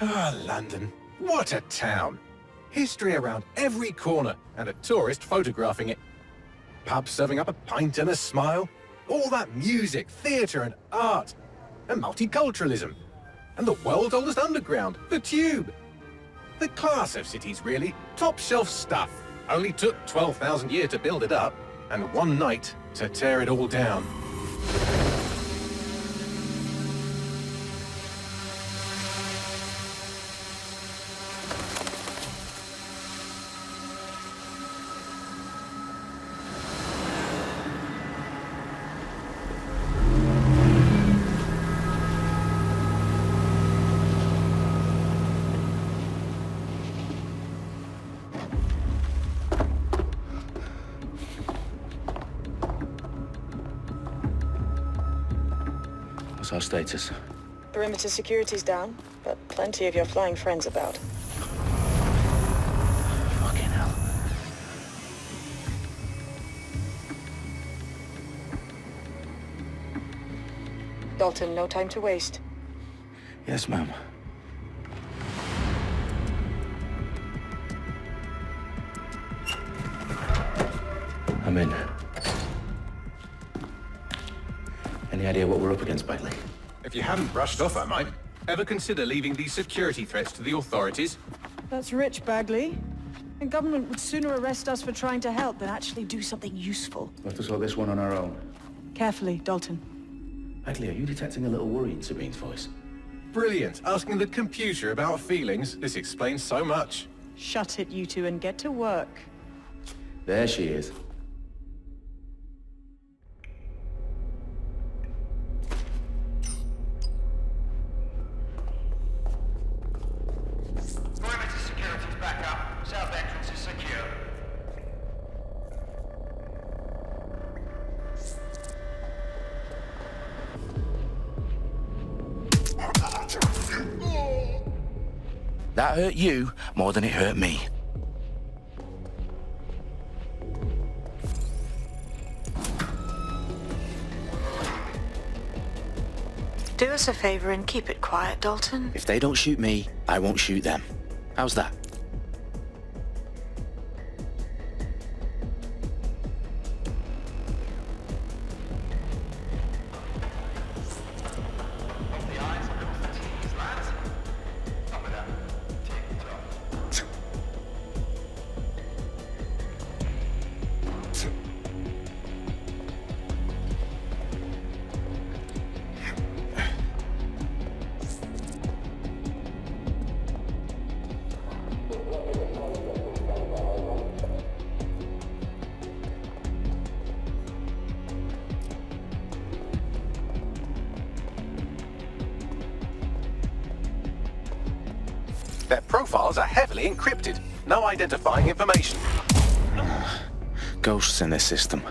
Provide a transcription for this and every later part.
Ah, London. What a town. History around every corner, and a tourist photographing it. Pubs serving up a pint and a smile. All that music, theatre and art. And multiculturalism. And the world's oldest underground, the Tube. The class of cities, really. Top shelf stuff. Only took 12,000 years to build it up, and one night to tear it all down. What's our status? Perimeter security's down, but plenty of your flying friends about. Fucking hell. Dalton, no time to waste. Yes, ma'am. I'm in. Any idea what we're up against, Bagley? If you haven't brushed off, I might. Ever consider leaving these security threats to the authorities? That's rich, Bagley. The government would sooner arrest us for trying to help than actually do something useful. We'll have to sort this one on our own. Carefully, Dalton. Bagley, are you detecting a little worry in Sabine's voice? Brilliant. Asking the computer about feelings. This explains so much. Shut it, you two, and get to work. There she is. Perimeter security's back up. South entrance is secure. That hurt you more than it hurt me. Do us a favor and keep it quiet, Dalton. If they don't shoot me, I won't shoot them. How's that? Their profiles are heavily encrypted. No identifying information. Ghosts in this system.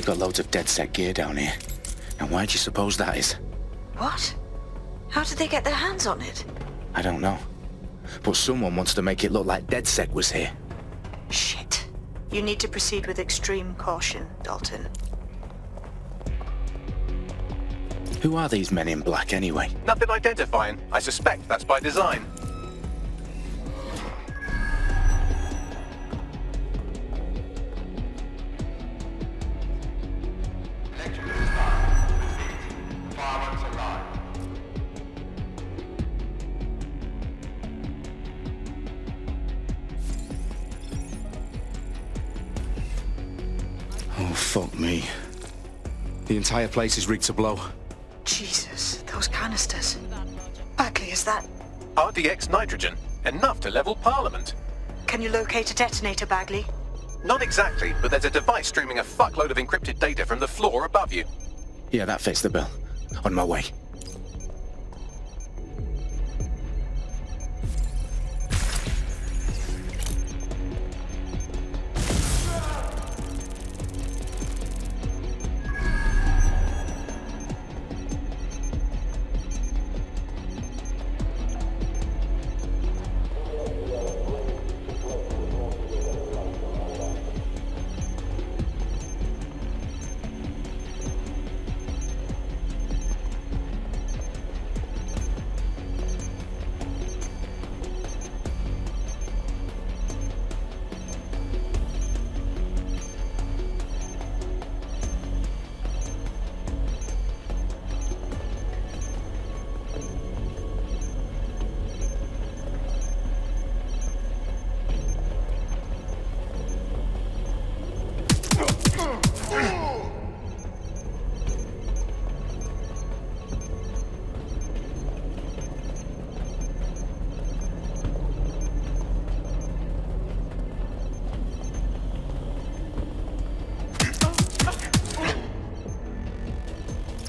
Got loads of dead set gear down here. And why do you suppose that is? What? How did they get their hands on it? I don't know. But someone wants to make it look like DedSec was here. Shit. You need to proceed with extreme caution, Dalton. Who are these men in black anyway? Nothing identifying. I suspect that's by design. Legion is done. Defeat. Fireworks alive. Oh, fuck me. The entire place is rigged to blow. Jesus, those canisters. Bagley, is that... RDX nitrogen. Enough to level Parliament. Can you locate a detonator, Bagley? Not exactly, but there's a device streaming a fuckload of encrypted data from the floor above you. Yeah, that fits the bill. On my way.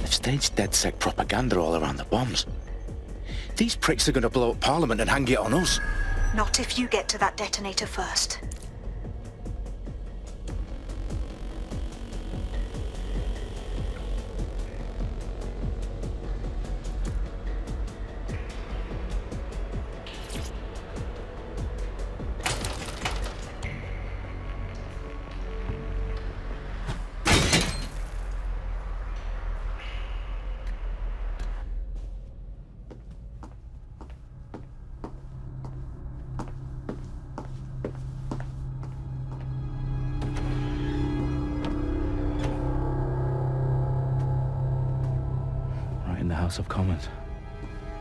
Staged DedSec propaganda all around the bombs. These pricks are going to blow up Parliament and hang it on us. Not if you get to that detonator first. In the House of Commons.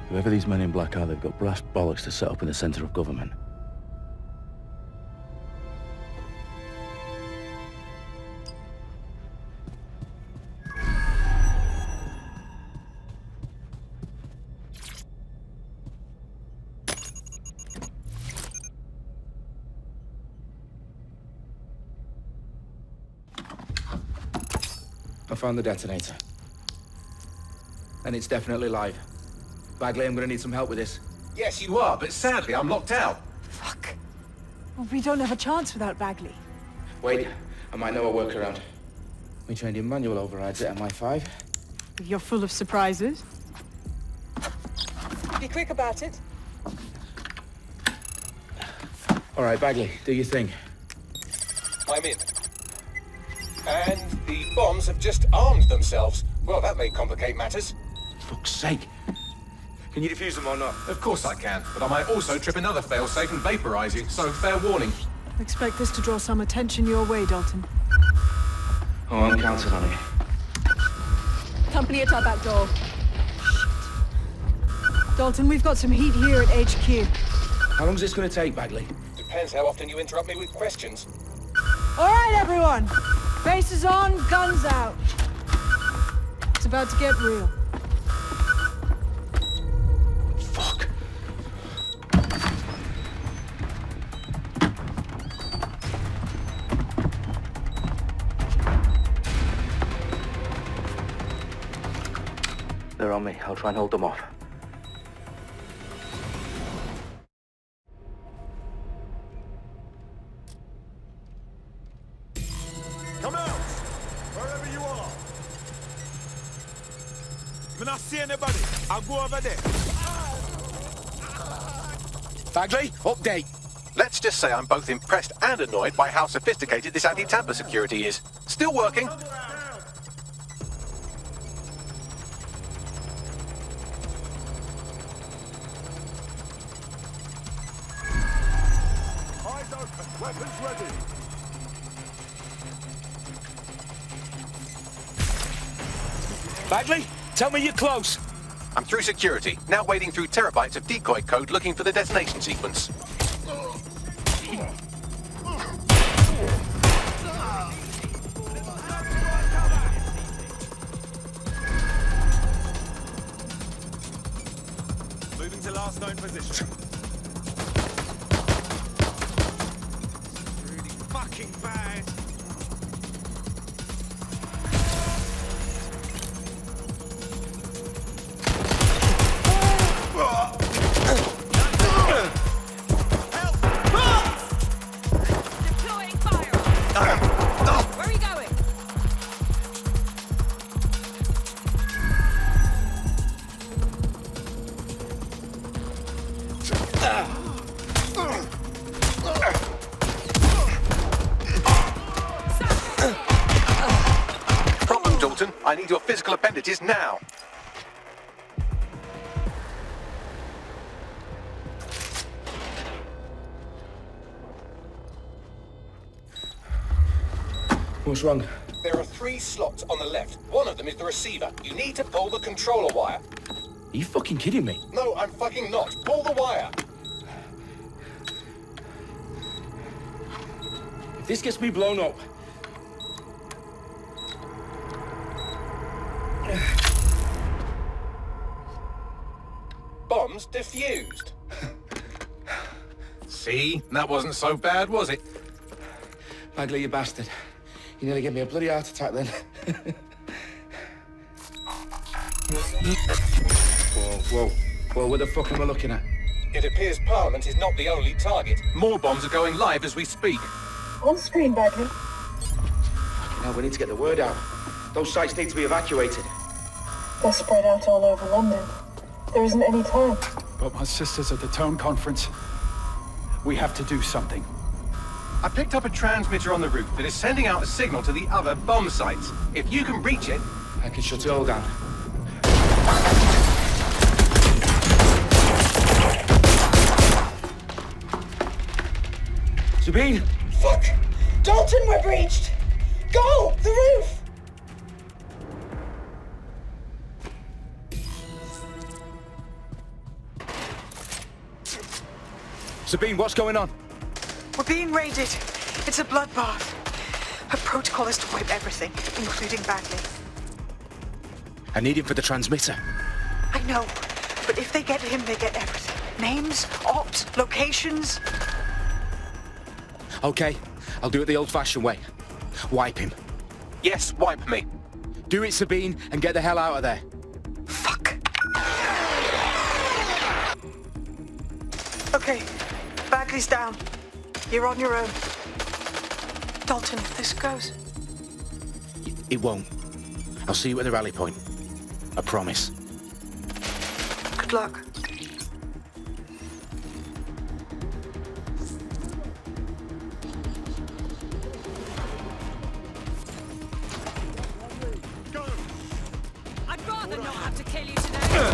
Whoever these men in black are, they've got brass bollocks to set up in the centre of government. I found the detonator. And it's definitely live. Bagley, I'm gonna need some help with this. Yes, you are, but sadly I'm locked out. Fuck. Well, we don't have a chance without Bagley. Wait, I might know a workaround. We trained in manual overrides at MI5. You're full of surprises. Be quick about it. All right, Bagley, do your thing. I'm in. And the bombs have just armed themselves. Well, that may complicate matters. Fuck's sake. Can you defuse them or not? Of course I can, but I might also trip another failsafe and vaporize you, so fair warning. Expect this to draw some attention your way, Dalton. Oh, I'm counting on it. Company at our back door. Shit. Dalton, we've got some heat here at HQ. How long's this gonna take, Bagley? Depends how often you interrupt me with questions. All right, everyone. Faces on, guns out. It's about to get real. Fuck. They're on me. I'll try and hold them off. Come out! Wherever you are! Me not see anybody. I'll go over there. Bagley, update. Let's just say I'm both impressed and annoyed by how sophisticated this anti-tamper security is. Still working. Eyes open. Weapons ready. Bagley, tell me you're close. I'm through security, now wading through terabytes of decoy code looking for the detonation sequence. Moving to last known position. Really fucking bad. Deploying fire. Where are you going? Problem, Dalton. I need your physical appendages now. What's wrong? There are 3 slots on the left. One of them is the receiver. You need to pull the controller wire. Are you fucking kidding me? No, I'm fucking not. Pull the wire. If this gets me blown up... Bombs defused. See? That wasn't so bad, was it? Bagley, you bastard. You nearly gave me a bloody heart attack then. Whoa, what the fuck am I looking at? It appears Parliament is not the only target. More bombs are going live as we speak. On screen, Bagley. Now we need to get the word out. Those sites need to be evacuated. They're spread out all over London. There isn't any time. But my sister's at the town conference. We have to do something. I picked up a transmitter on the roof that is sending out a signal to the other bomb sites. If you can reach it... I can shut it all down. Sabine! Fuck! Dalton, we're breached! Go! The roof! Sabine, what's going on? We're being raided. It's a bloodbath. Her protocol is to wipe everything, including Bagley. I need him for the transmitter. I know, but if they get him, they get everything. Names, ops, locations. Okay, I'll do it the old-fashioned way. Wipe him. Yes, wipe me. Do it, Sabine, and get the hell out of there. Fuck. Okay, Bagley's down. You're on your own. Dalton, if this goes... It won't. I'll see you at the rally point. I promise. Good luck. I'd rather not have to kill you today.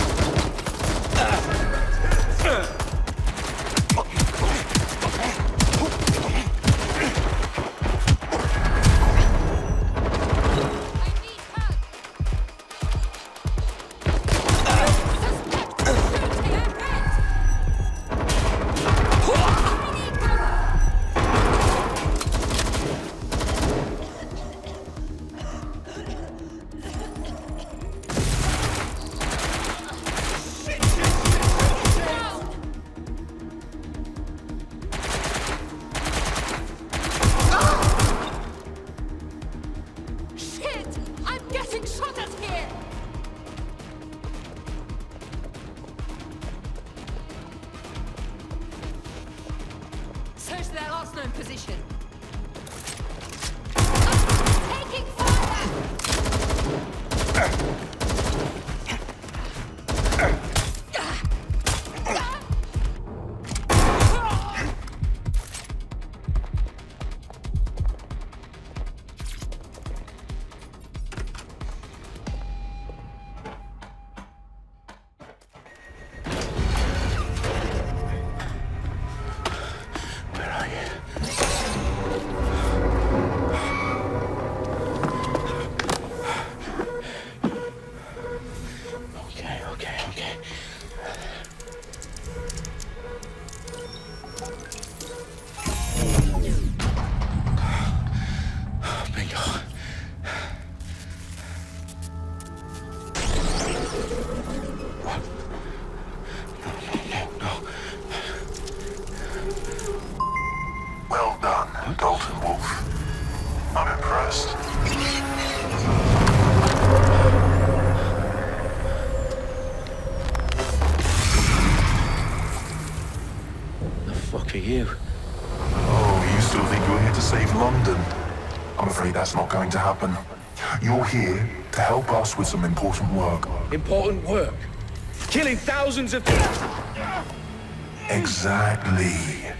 Search their last known position. Taking fire! Well done, Dalton Wolf. I'm impressed. The fuck are you? Oh, you still think you're here to save London? I'm afraid that's not going to happen. You're here to help us with some important work. Important work. Killing thousands of people. Exactly.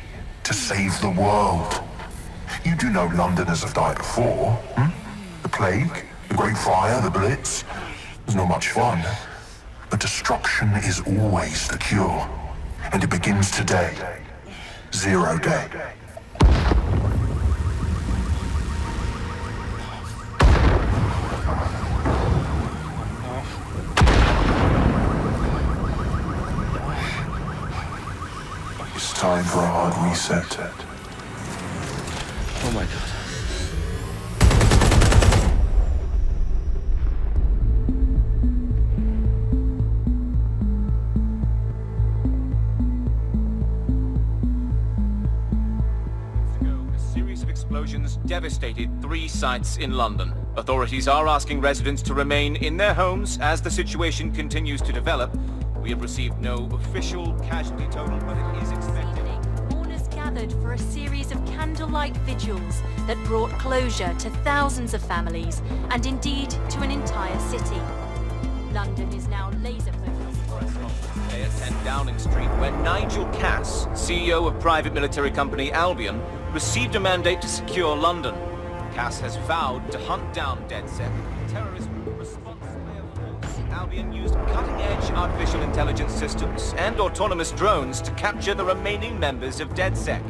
To save the world. You do know Londoners have died before, hmm? The plague, the Great Fire, the Blitz. It's not much fun. But destruction is always the cure. And it begins today. 0 day. It's time for a hard reset. Oh my God. A series of explosions devastated 3 sites in London. Authorities are asking residents to remain in their homes as the situation continues to develop. We have received no official casualty total, but it is expected. Mourners gathered for a series of candlelight vigils that brought closure to thousands of families and indeed to an entire city. London is now laser-focused. Today at 10 Downing Street, where Nigel Cass, CEO of private military company Albion, received a mandate to secure London. Cass has vowed to hunt down DedSec, terrorist group responsible. Albion used cutting-edge artificial intelligence systems and autonomous drones to capture the remaining members of DedSec.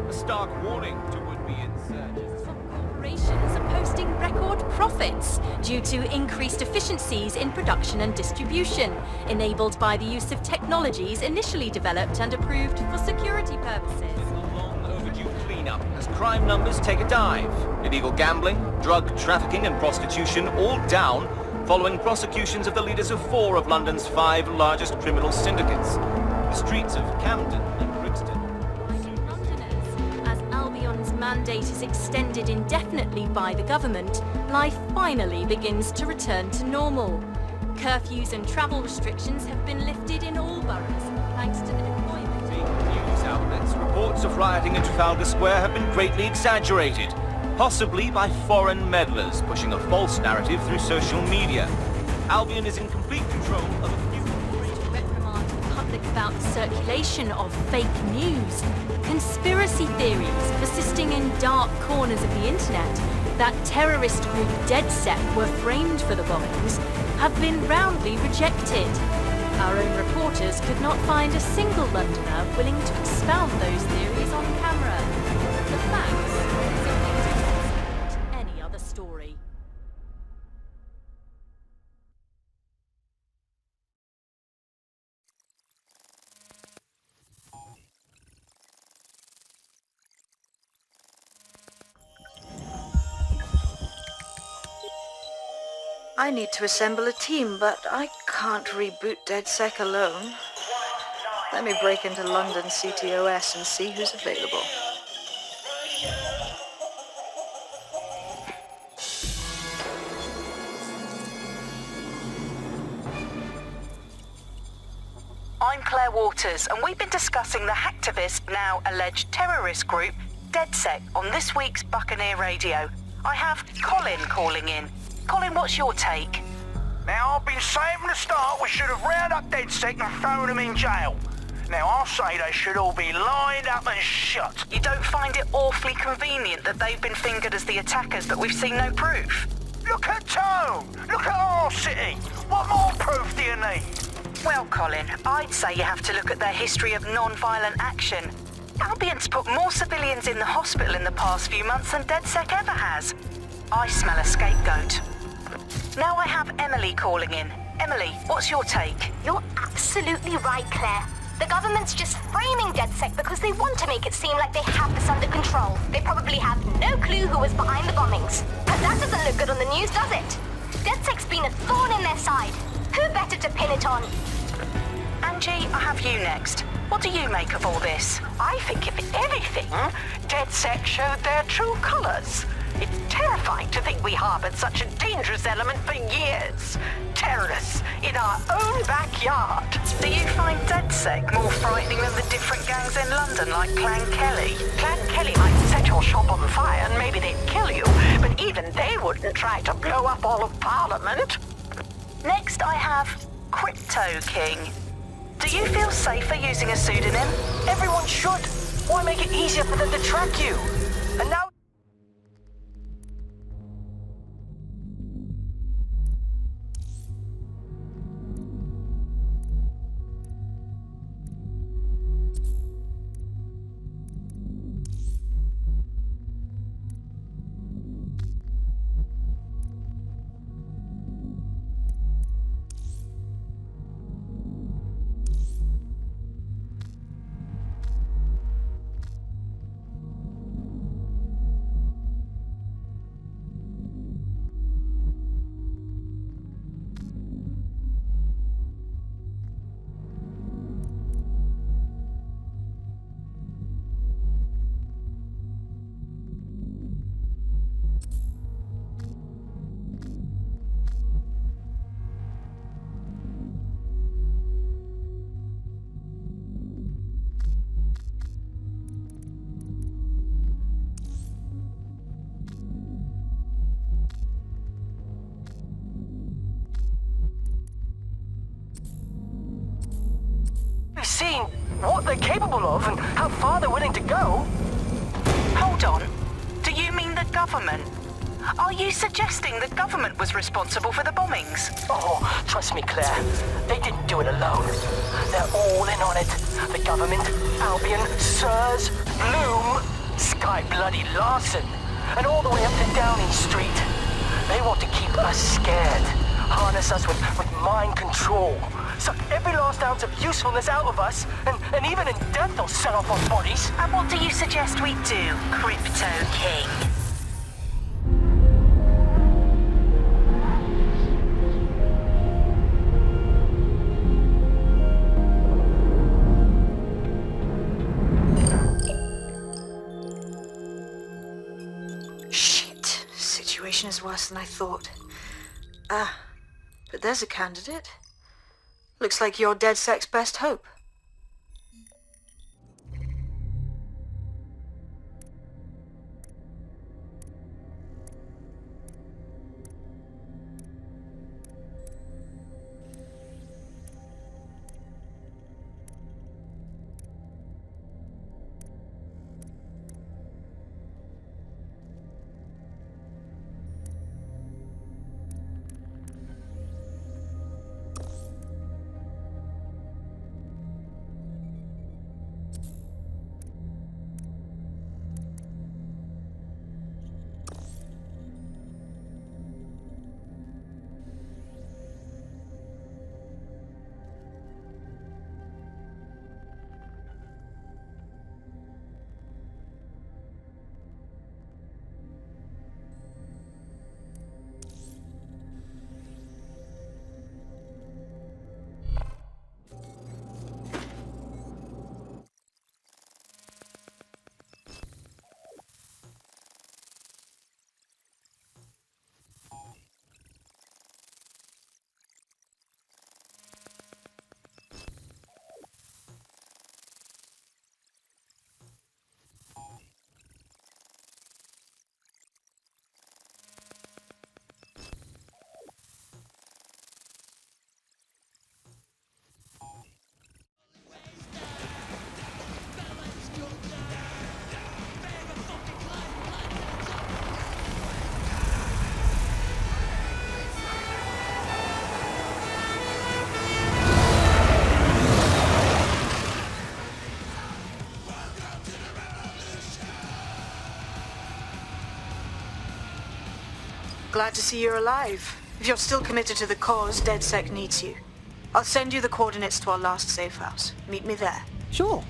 A stark warning to would-be insurgents. Some corporations are posting record profits due to increased efficiencies in production and distribution, enabled by the use of technologies initially developed and approved for security purposes. It's a long overdue cleanup as crime numbers take a dive. Illegal gambling, drug trafficking and prostitution all down following prosecutions of the leaders of 4 of London's 5 largest criminal syndicates. The streets of Camden and Brixton. Londoners, as Albion's mandate is extended indefinitely by the government, life finally begins to return to normal. Curfews and travel restrictions have been lifted in all boroughs, thanks to the deployment. News outlets' reports of rioting in Trafalgar Square have been greatly exaggerated, possibly by foreign meddlers pushing a false narrative through social media. Albion is in complete control of a few... To reprimand the public about the circulation of fake news, conspiracy theories persisting in dark corners of the internet that terrorist group DedSec were framed for the bombings have been roundly rejected. Our own reporters could not find a single Londoner willing to expound those theories on camera. The facts simply don't support any other story. I need to assemble a team, but I can't reboot DedSec alone. Let me break into London CTOS and see who's available. I'm Claire Waters, and we've been discussing the hacktivist, now alleged terrorist group, DedSec, on this week's Buccaneer Radio. I have Colin calling in. Colin, what's your take? Now, I've been saying from the start we should have rounded up DedSec and thrown them in jail. Now, I'll say they should all be lined up and shot. You don't find it awfully convenient that they've been fingered as the attackers, but we've seen no proof? Look at Tone! Look at our city! What more proof do you need? Well, Colin, I'd say you have to look at their history of non-violent action. Albion's put more civilians in the hospital in the past few months than DedSec ever has. I smell a scapegoat. Now I have Emily calling in. Emily, what's your take? You're absolutely right, Claire. The government's just framing DedSec because they want to make it seem like they have this under control. They probably have no clue who was behind the bombings. But that doesn't look good on the news, does it? DedSec's been a thorn in their side. Who better to pin it on? Angie, I have you next. What do you make of all this? I think if anything, DedSec showed their true colors. It's terrifying to think we harbored such a dangerous element for years. Terrorists in our own backyard. Do you find DedSec more frightening than the different gangs in London like Clan Kelly? Clan Kelly might set your shop on fire and maybe they'd kill you, but even they wouldn't try to blow up all of Parliament. Next I have Crypto King. Do you feel safer using a pseudonym? Everyone should. Why make it easier for them to track you? And now... Seeing what they're capable of and how far they're willing to go. Hold on. Do you mean the government? Are you suggesting the government was responsible for the bombings? Oh, trust me, Claire. They didn't do it alone. They're all in on it. The government, Albion, Sirs, Bloom, Sky Bloody Larson, and all the way up to Downing Street. They want to keep us scared, harness us with mind control, suck every last ounce of usefulness out of us, and even in death they'll set off our bodies. And what do you suggest we do, Crypto King? Shit. Situation is worse than I thought. But there's a candidate. Looks like you're DedSec's best hope. Glad to see you're alive. If you're still committed to the cause, DedSec needs you. I'll send you the coordinates to our last safe house. Meet me there. Sure.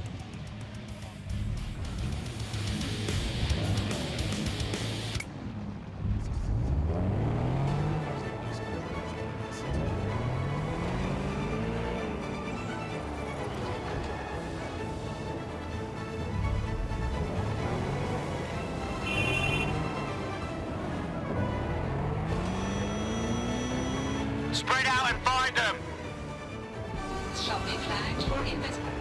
Spread out and find them! Shall be flagged for investigation.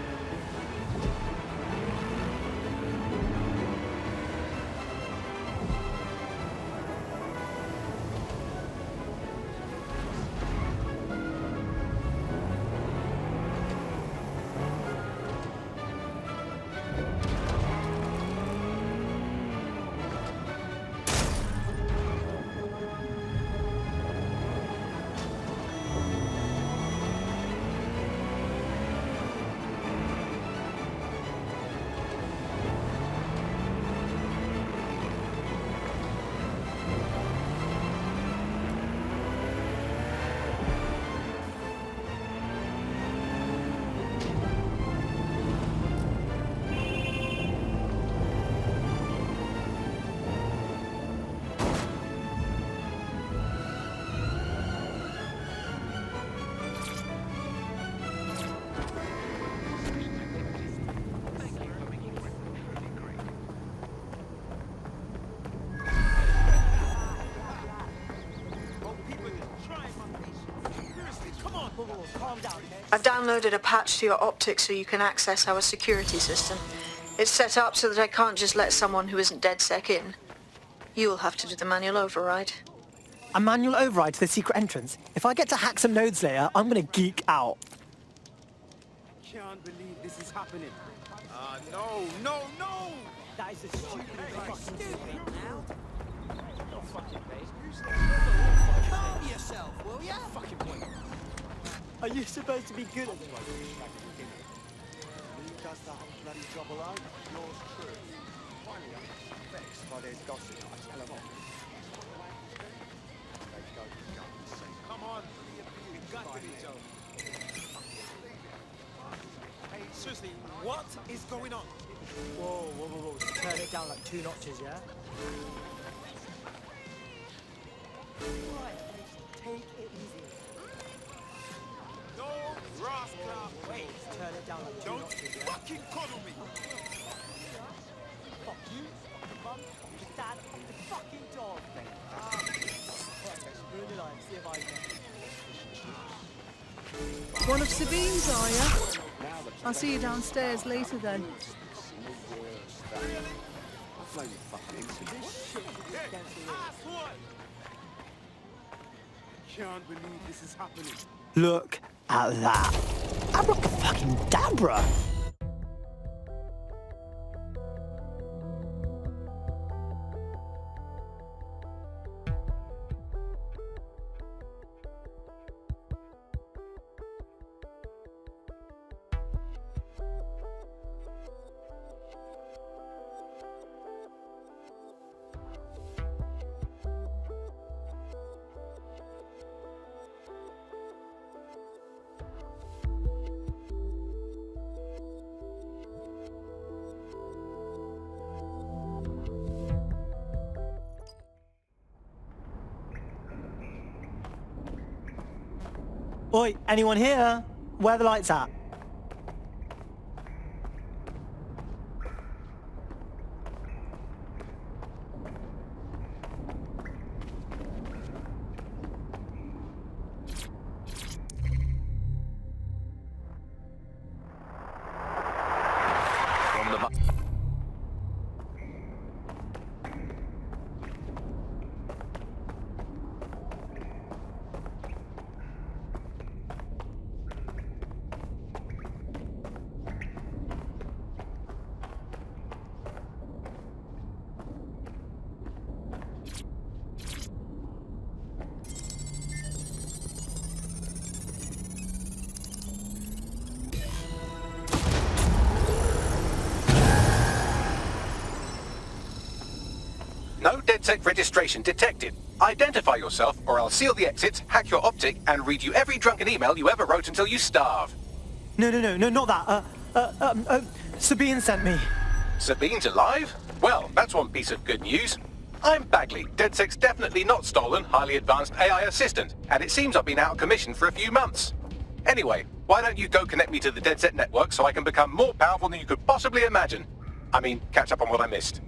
I've downloaded a patch to your optics so you can access our security system. It's set up so that I can't just let someone who isn't DedSec in. You'll have to do the manual override. A manual override to the secret entrance? If I get to hack some nodes later, I'm gonna geek out. Can't believe this is happening. No, no, no! That is a stupid fucking thing now. Not fucking Calm yourself, will ya? Fucking point. Are you supposed to be good at this? Who does the whole bloody job alone? Yours true. Finally, I'm vexed by there's gossip. I tell them off. Come on, we've got to be joking. Hey, seriously, what is going on? Whoa, whoa, whoa, whoa. Turn it down like 2 notches, yeah? Right, take it easy. No, rascal, wait. Turn it down like 2 notches, yeah? Fucking coddle me! Fuck you, mum, your dad, and the fucking dog. Right, let's ruin the line, see if I can. One of Sabine's, are you? I'll see you downstairs later then. Can't believe this is happening. Look at that. Abracadabra! Oi, anyone here? Where are the lights at? No DedSec registration detected. Identify yourself, or I'll seal the exits, hack your optic, and read you every drunken email you ever wrote until you starve. No, not that. Sabine sent me. Sabine's alive? Well, that's one piece of good news. I'm Bagley, DedSec's definitely not stolen, highly advanced AI assistant, and it seems I've been out of commission for a few months. Anyway, why don't you go connect me to the DedSec network so I can become more powerful than you could possibly imagine? I mean, catch up on what I missed.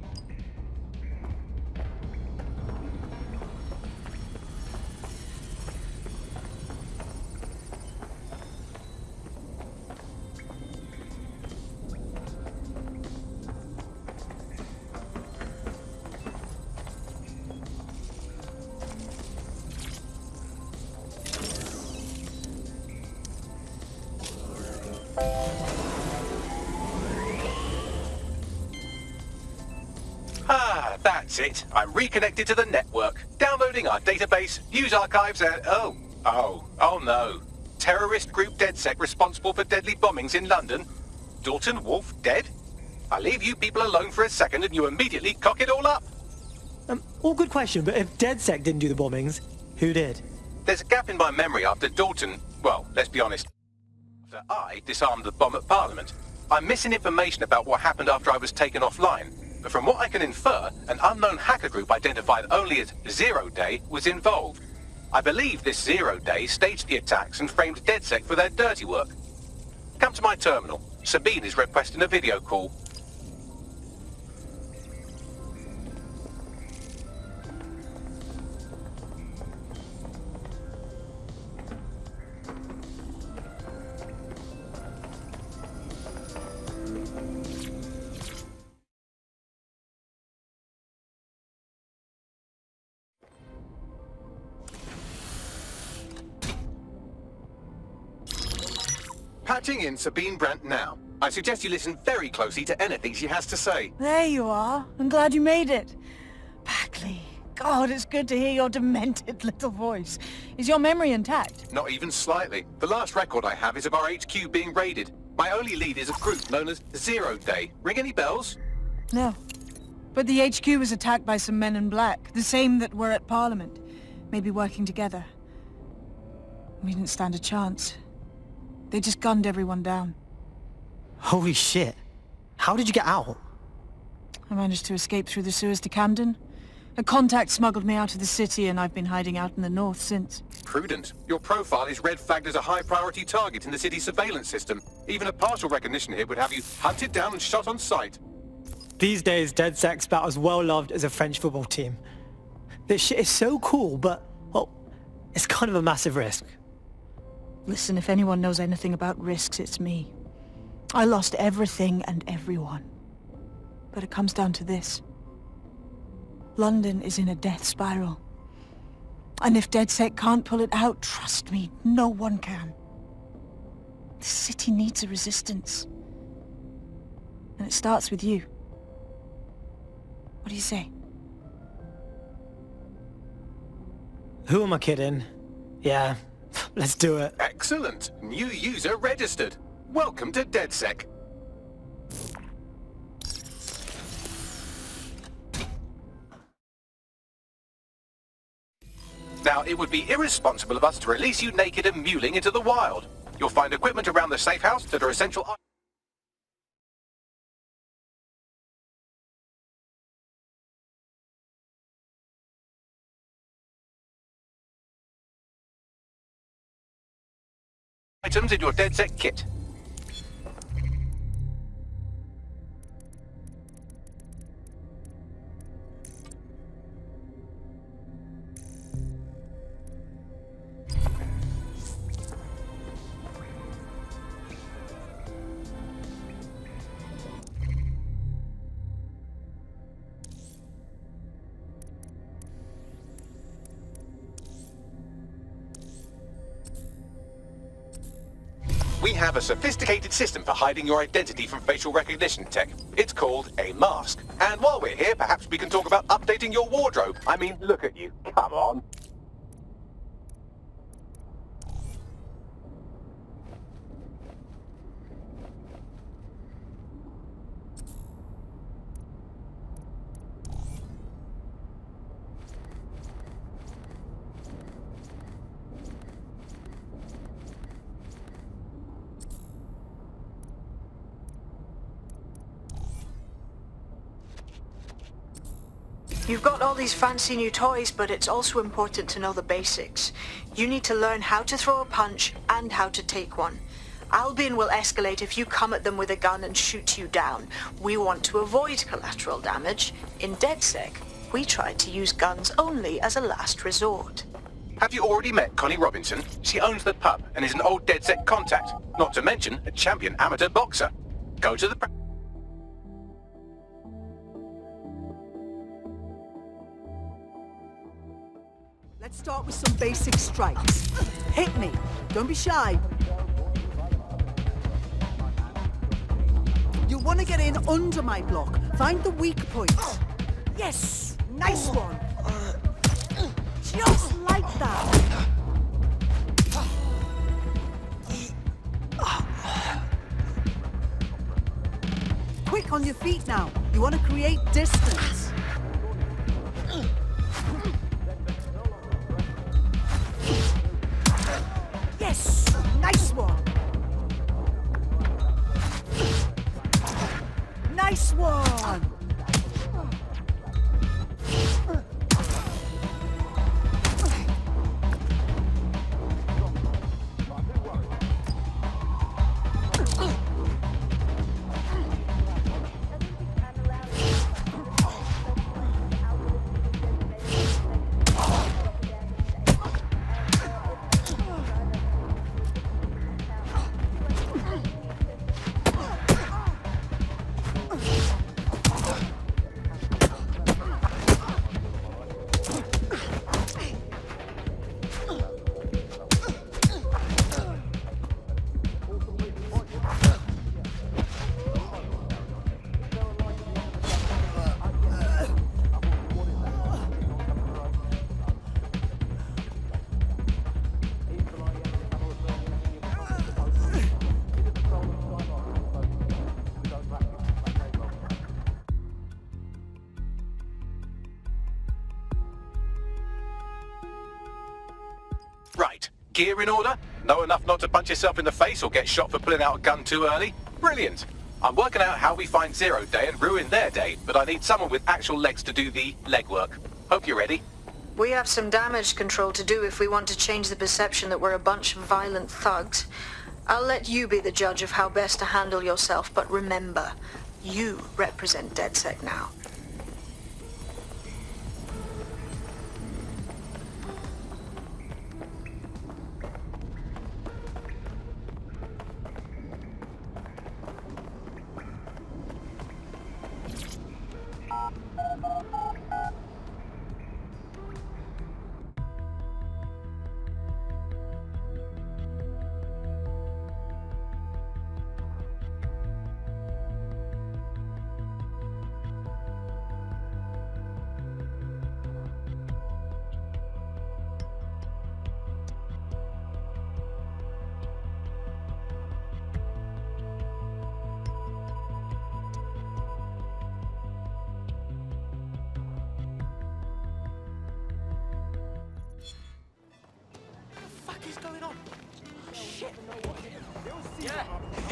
That's it. I'm reconnected to the network, downloading our database, news archives, and oh no. Terrorist group DedSec responsible for deadly bombings in London. Dalton Wolf dead? I leave you people alone for a second and you immediately cock it all up. All good question, but if DedSec didn't do the bombings, who did? There's a gap in my memory after Dalton, well, let's be honest, after I disarmed the bomb at Parliament. I'm missing information about what happened after I was taken offline. But from what I can infer, an unknown hacker group identified only as Zero Day was involved. I believe this Zero Day staged the attacks and framed DedSec for their dirty work. Come to my terminal. Sabine is requesting a video call. Patching in Sabine Brandt now. I suggest you listen very closely to anything she has to say. There you are. I'm glad you made it. Bagley. God, it's good to hear your demented little voice. Is your memory intact? Not even slightly. The last record I have is of our HQ being raided. My only lead is a group known as Zero Day. Ring any bells? No. But the HQ was attacked by some men in black, the same that were at Parliament. Maybe working together. We didn't stand a chance. They just gunned everyone down. Holy shit. How did you get out? I managed to escape through the sewers to Camden. A contact smuggled me out of the city and I've been hiding out in the north since. Prudent. Your profile is red flagged as a high-priority target in the city's surveillance system. Even a partial recognition here would have you hunted down and shot on sight. These days, DedSec's about as well loved as a French football team. This shit is so cool, but, well, it's kind of a massive risk. Listen, if anyone knows anything about risks, it's me. I lost everything and everyone. But it comes down to this. London is in a death spiral. And if DedSec can't pull it out, trust me, no one can. The city needs a resistance. And it starts with you. What do you say? Who am I kidding? Yeah, let's do it. Excellent. New user registered. Welcome to DedSec. Now, it would be irresponsible of us to release you naked and mewling into the wild. You'll find equipment around the safe house that are essential items in your DedSec kit. We have a sophisticated system for hiding your identity from facial recognition tech. It's called a mask. And while we're here, perhaps we can talk about updating your wardrobe. I mean, look at you. Come on. You've got all these fancy new toys, but it's also important to know the basics. You need to learn how to throw a punch and how to take one. Albion will escalate if you come at them with a gun and shoot you down. We want to avoid collateral damage. In DedSec, we try to use guns only as a last resort. Have you already met Connie Robinson? She owns the pub and is an old DedSec contact, not to mention a champion amateur boxer. Go to the... Let's start with some basic strikes. Hit me. Don't be shy. You'll want to get in under my block. Find the weak points. Yes! Nice one! Just like that! Quick on your feet now. You want to create distance. Yes! Nice one! Nice one! Right, gear in order? Know enough not to punch yourself in the face or get shot for pulling out a gun too early? Brilliant! I'm working out how we find Zero Day and ruin their day, but I need someone with actual legs to do the legwork. Hope you're ready. We have some damage control to do if we want to change the perception that we're a bunch of violent thugs. I'll let you be the judge of how best to handle yourself, but remember, you represent DedSec now.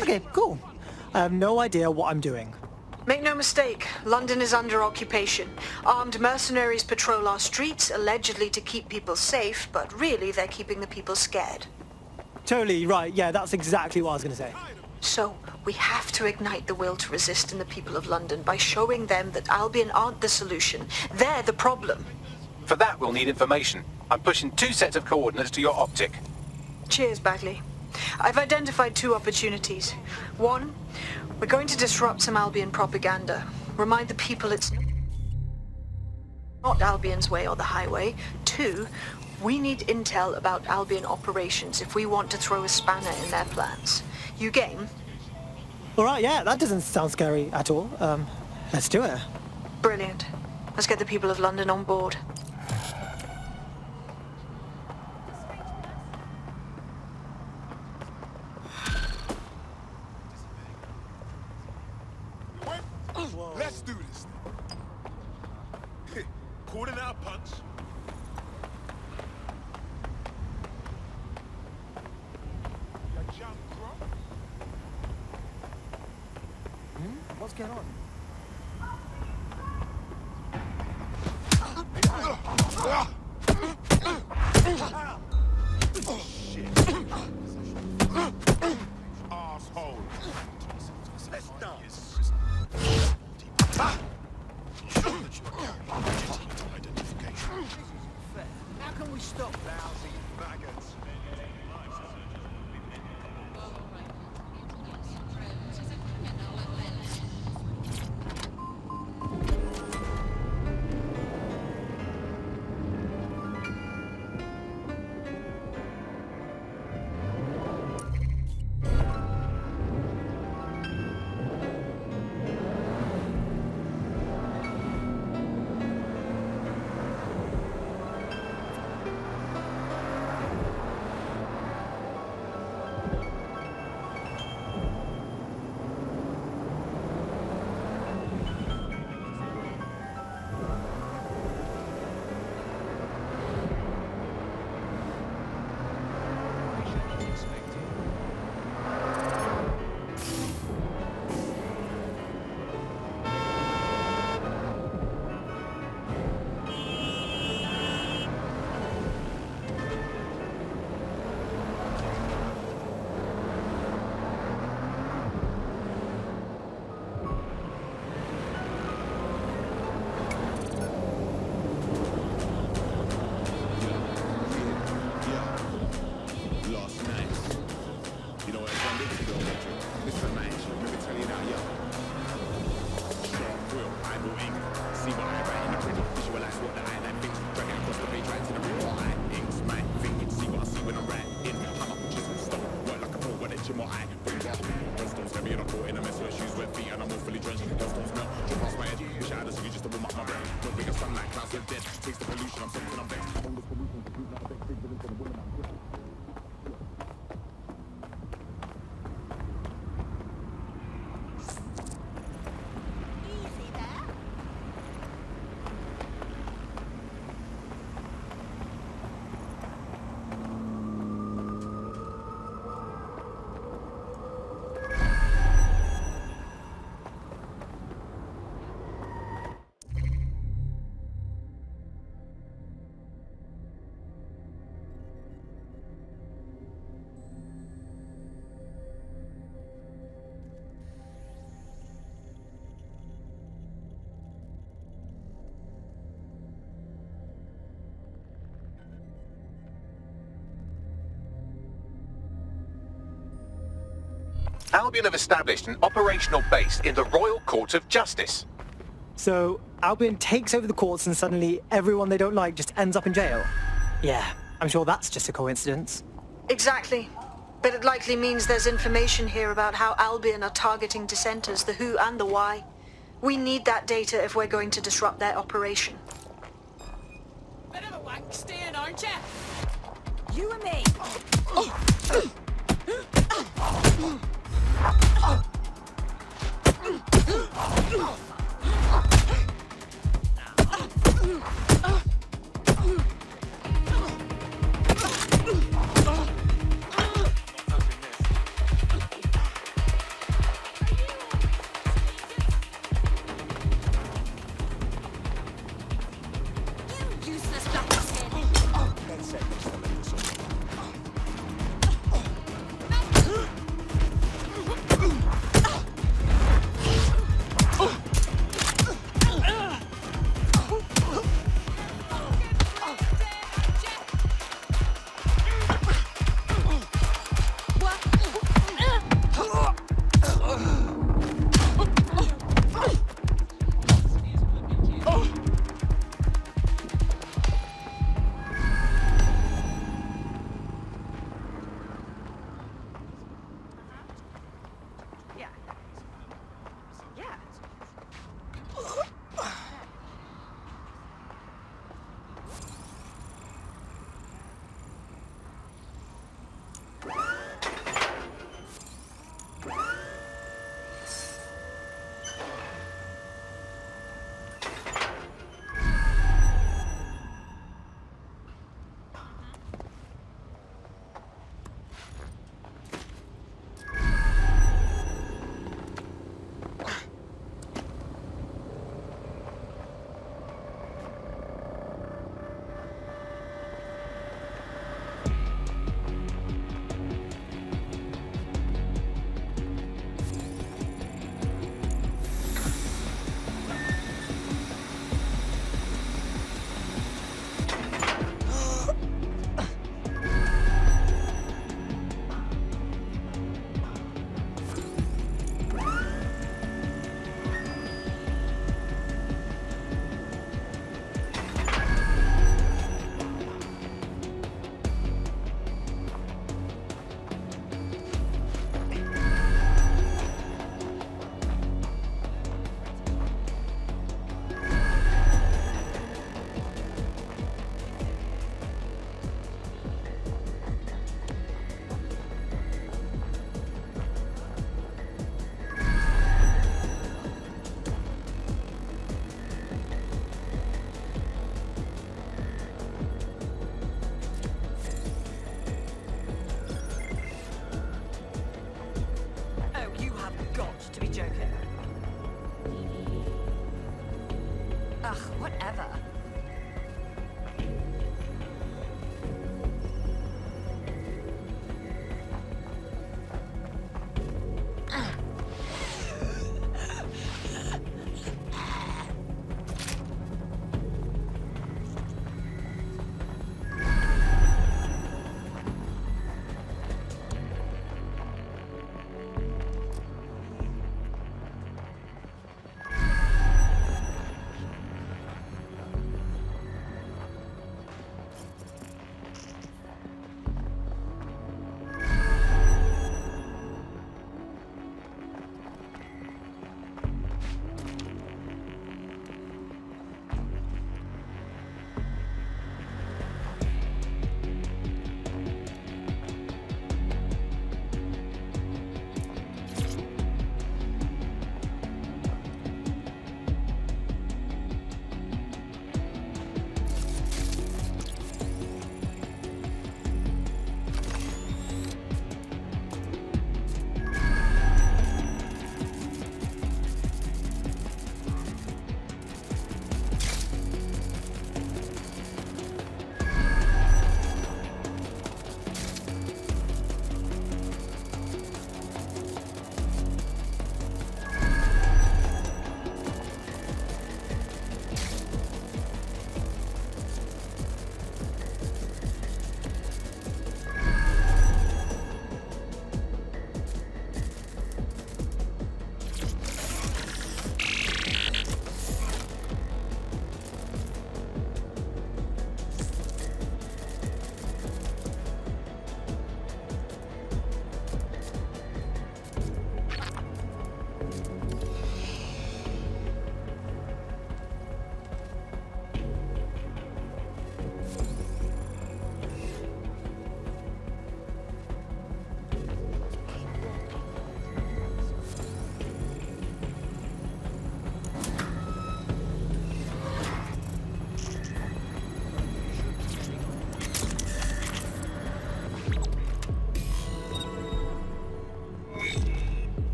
Okay, cool. I have no idea what I'm doing. Make no mistake, London is under occupation. Armed mercenaries patrol our streets, allegedly to keep people safe, but really they're keeping the people scared. Totally right, yeah, that's exactly what I was going to say. So, we have to ignite the will to resist in the people of London by showing them that Albion aren't the solution. They're the problem. For that, we'll need information. I'm pushing 2 sets of coordinates to your optic. Cheers, Bagley. I've identified 2 opportunities. 1, we're going to disrupt some Albion propaganda. Remind the people it's not Albion's way or the highway. 2, we need intel about Albion operations if we want to throw a spanner in their plans. You game? Alright, yeah, that doesn't sound scary at all. Let's do it. Brilliant. Let's get the people of London on board. Let's do this. Calling out a punch. What's going on? Oh, shit. Asshole. Let's dance. How can we stop lousy maggots? Albion have established an operational base in the Royal Court of Justice. So Albion takes over the courts and suddenly everyone they don't like just ends up in jail? Yeah, I'm sure that's just a coincidence. Exactly. But it likely means there's information here about how Albion are targeting dissenters, the who and the why. We need that data if we're going to disrupt their operation. Bit of a wank stand, aren't ya? You and me.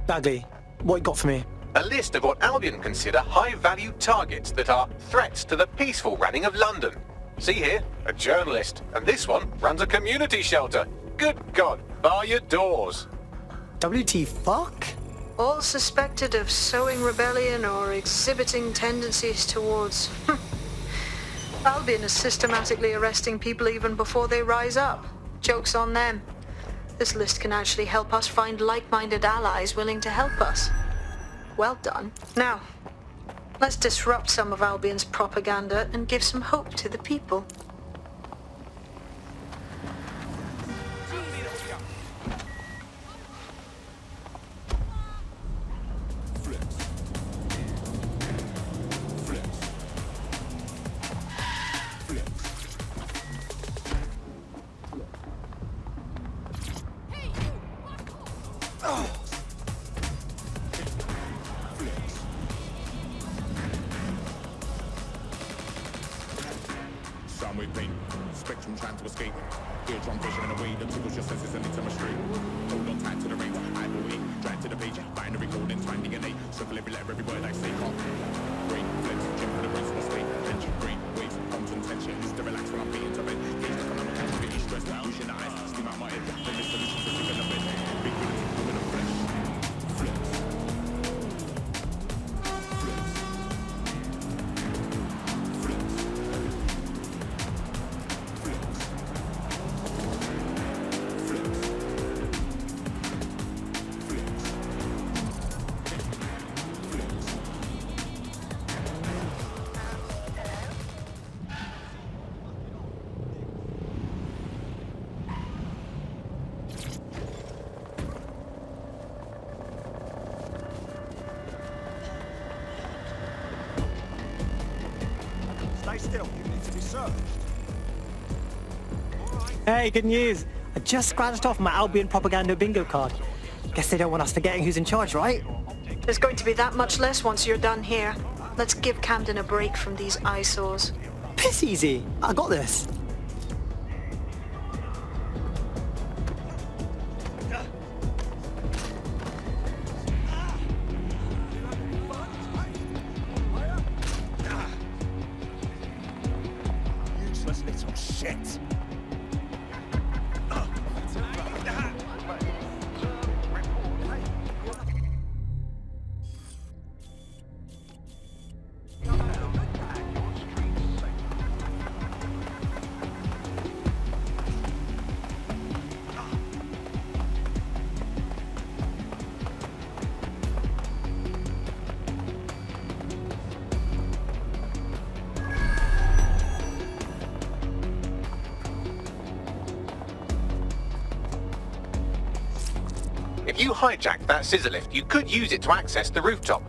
Bagley, what you got for me? A list of what Albion consider high-value targets that are threats to the peaceful running of London. See here, a journalist, and this one runs a community shelter. Good God, bar your doors. WT fuck? All suspected of sowing rebellion or exhibiting tendencies towards... Albion is systematically arresting people even before they rise up. Joke's on them. This list can actually help us find like-minded allies willing to help us. Well done. Now, let's disrupt some of Albion's propaganda and give some hope to the people. Hey, good news. I just scratched off my Albion propaganda bingo card. Guess they don't want us forgetting who's in charge, right? There's going to be that much less once you're done here. Let's give Camden a break from these eyesores. Piss easy. I got this. Useless little shit. If you hijacked that scissor lift, you could use it to access the rooftop.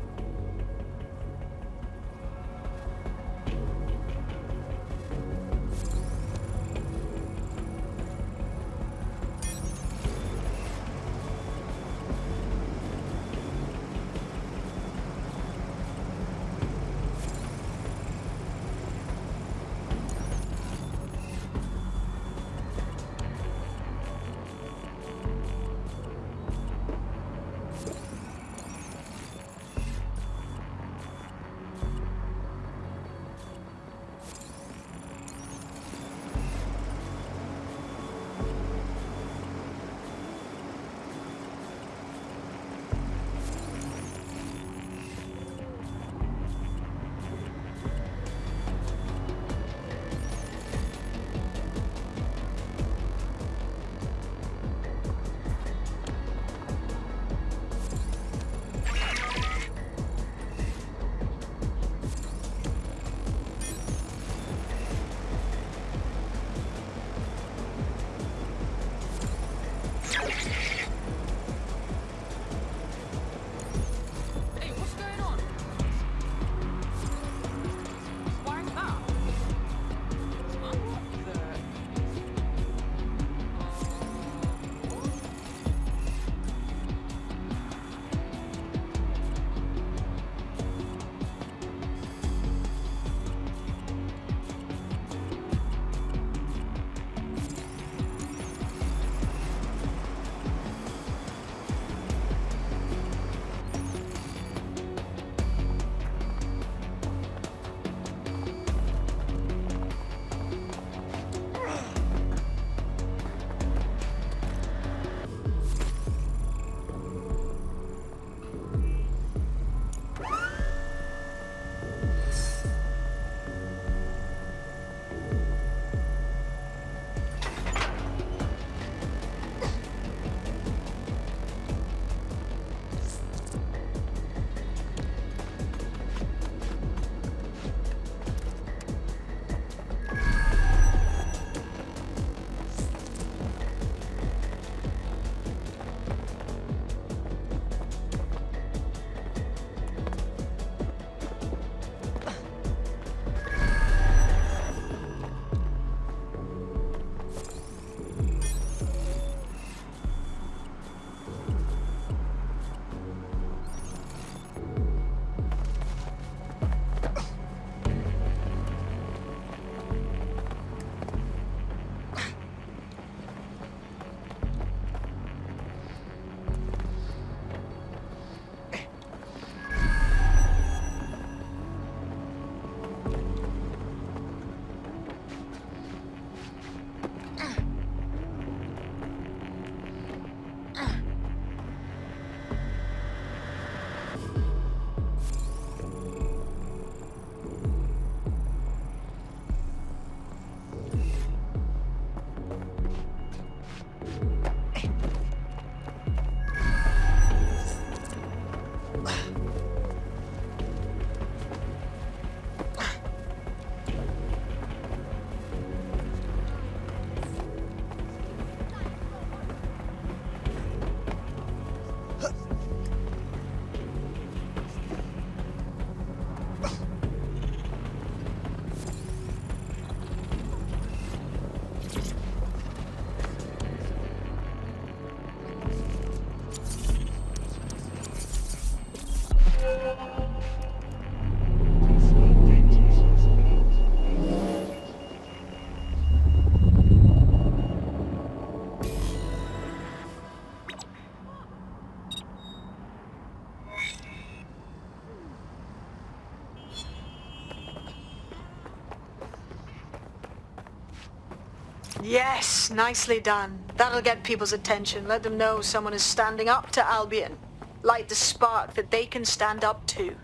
Yes, nicely done. That'll get people's attention. Let them know someone is standing up to Albion. Light the spark that they can stand up to.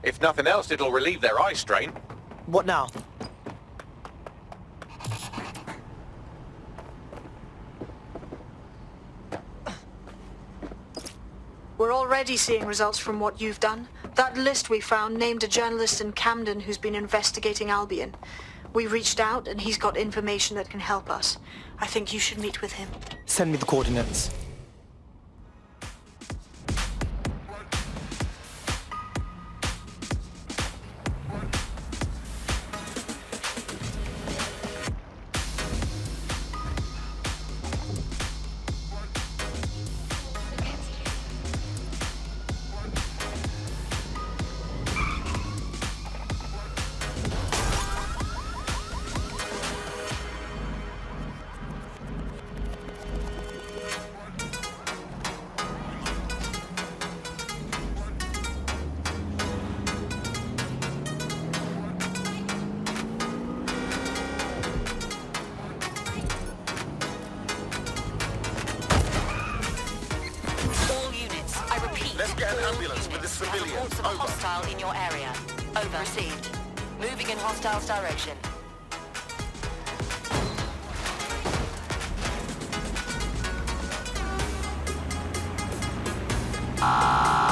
If nothing else, it'll relieve their eye strain. What now? We're already seeing results from what you've done. That list we found named a journalist in Camden who's been investigating Albion. We reached out and he's got information that can help us. I think you should meet with him. Send me the coordinates. Let's get an ambulance with the civilians. Reports of a hostile in your area. Over. Received. Moving in hostile's direction.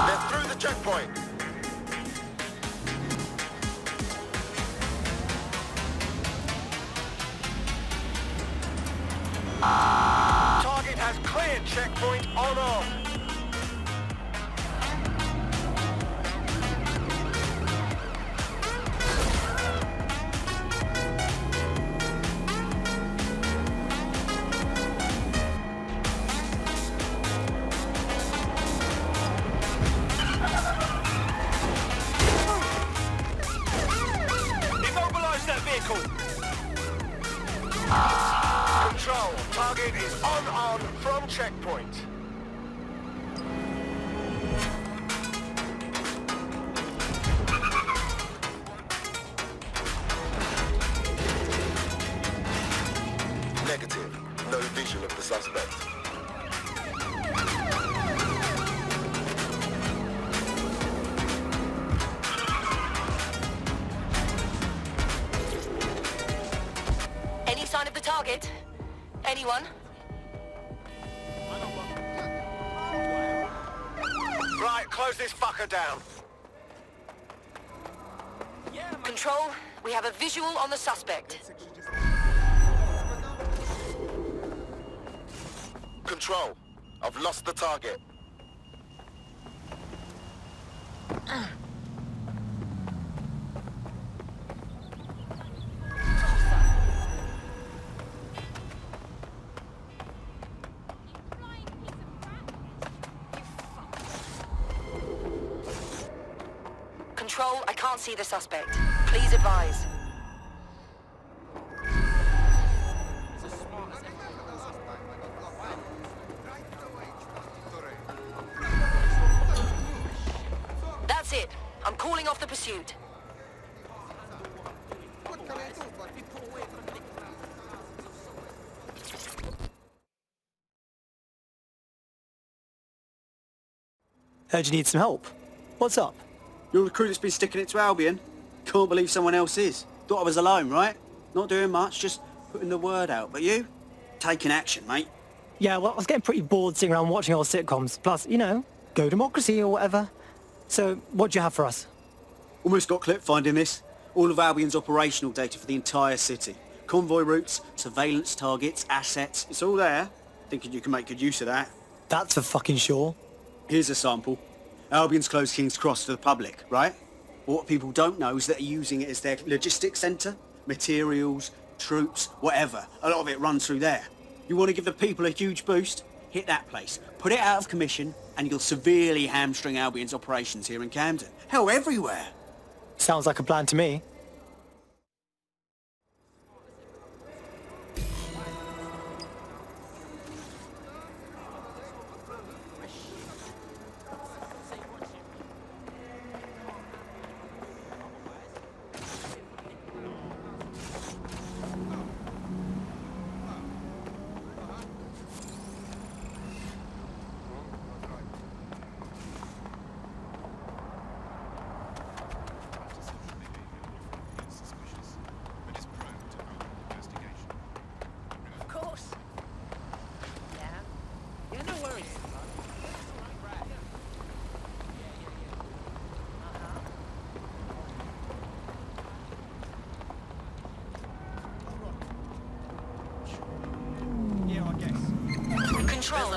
They're through the checkpoint. Target has cleared checkpoint on off. Control, target is on from checkpoint. Negative, no vision of the suspect. Sign of the target? Anyone? Right, close this fucker down. Control, we have a visual on the suspect. Control, I've lost the target. Control, I can't see the suspect. Please advise. That's it. I'm calling off the pursuit. Heard you need some help. What's up? You're the crew that's been sticking it to Albion? Can't believe someone else is. Thought I was alone, right? Not doing much, just putting the word out. But you? Taking action, mate. Yeah, well, I was getting pretty bored sitting around watching old sitcoms. Plus, you know, go democracy or whatever. So, what do you have for us? Almost got clipped finding this. All of Albion's operational data for the entire city. Convoy routes, surveillance targets, assets. It's all there. Thinking you can make good use of that. That's for fucking sure. Here's a sample. Albion's closed King's Cross to the public, right? But what people don't know is that they're using it as their logistics centre. Materials, troops, whatever. A lot of it runs through there. You want to give the people a huge boost? Hit that place. Put it out of commission, and you'll severely hamstring Albion's operations here in Camden. Hell, everywhere. Sounds like a plan to me.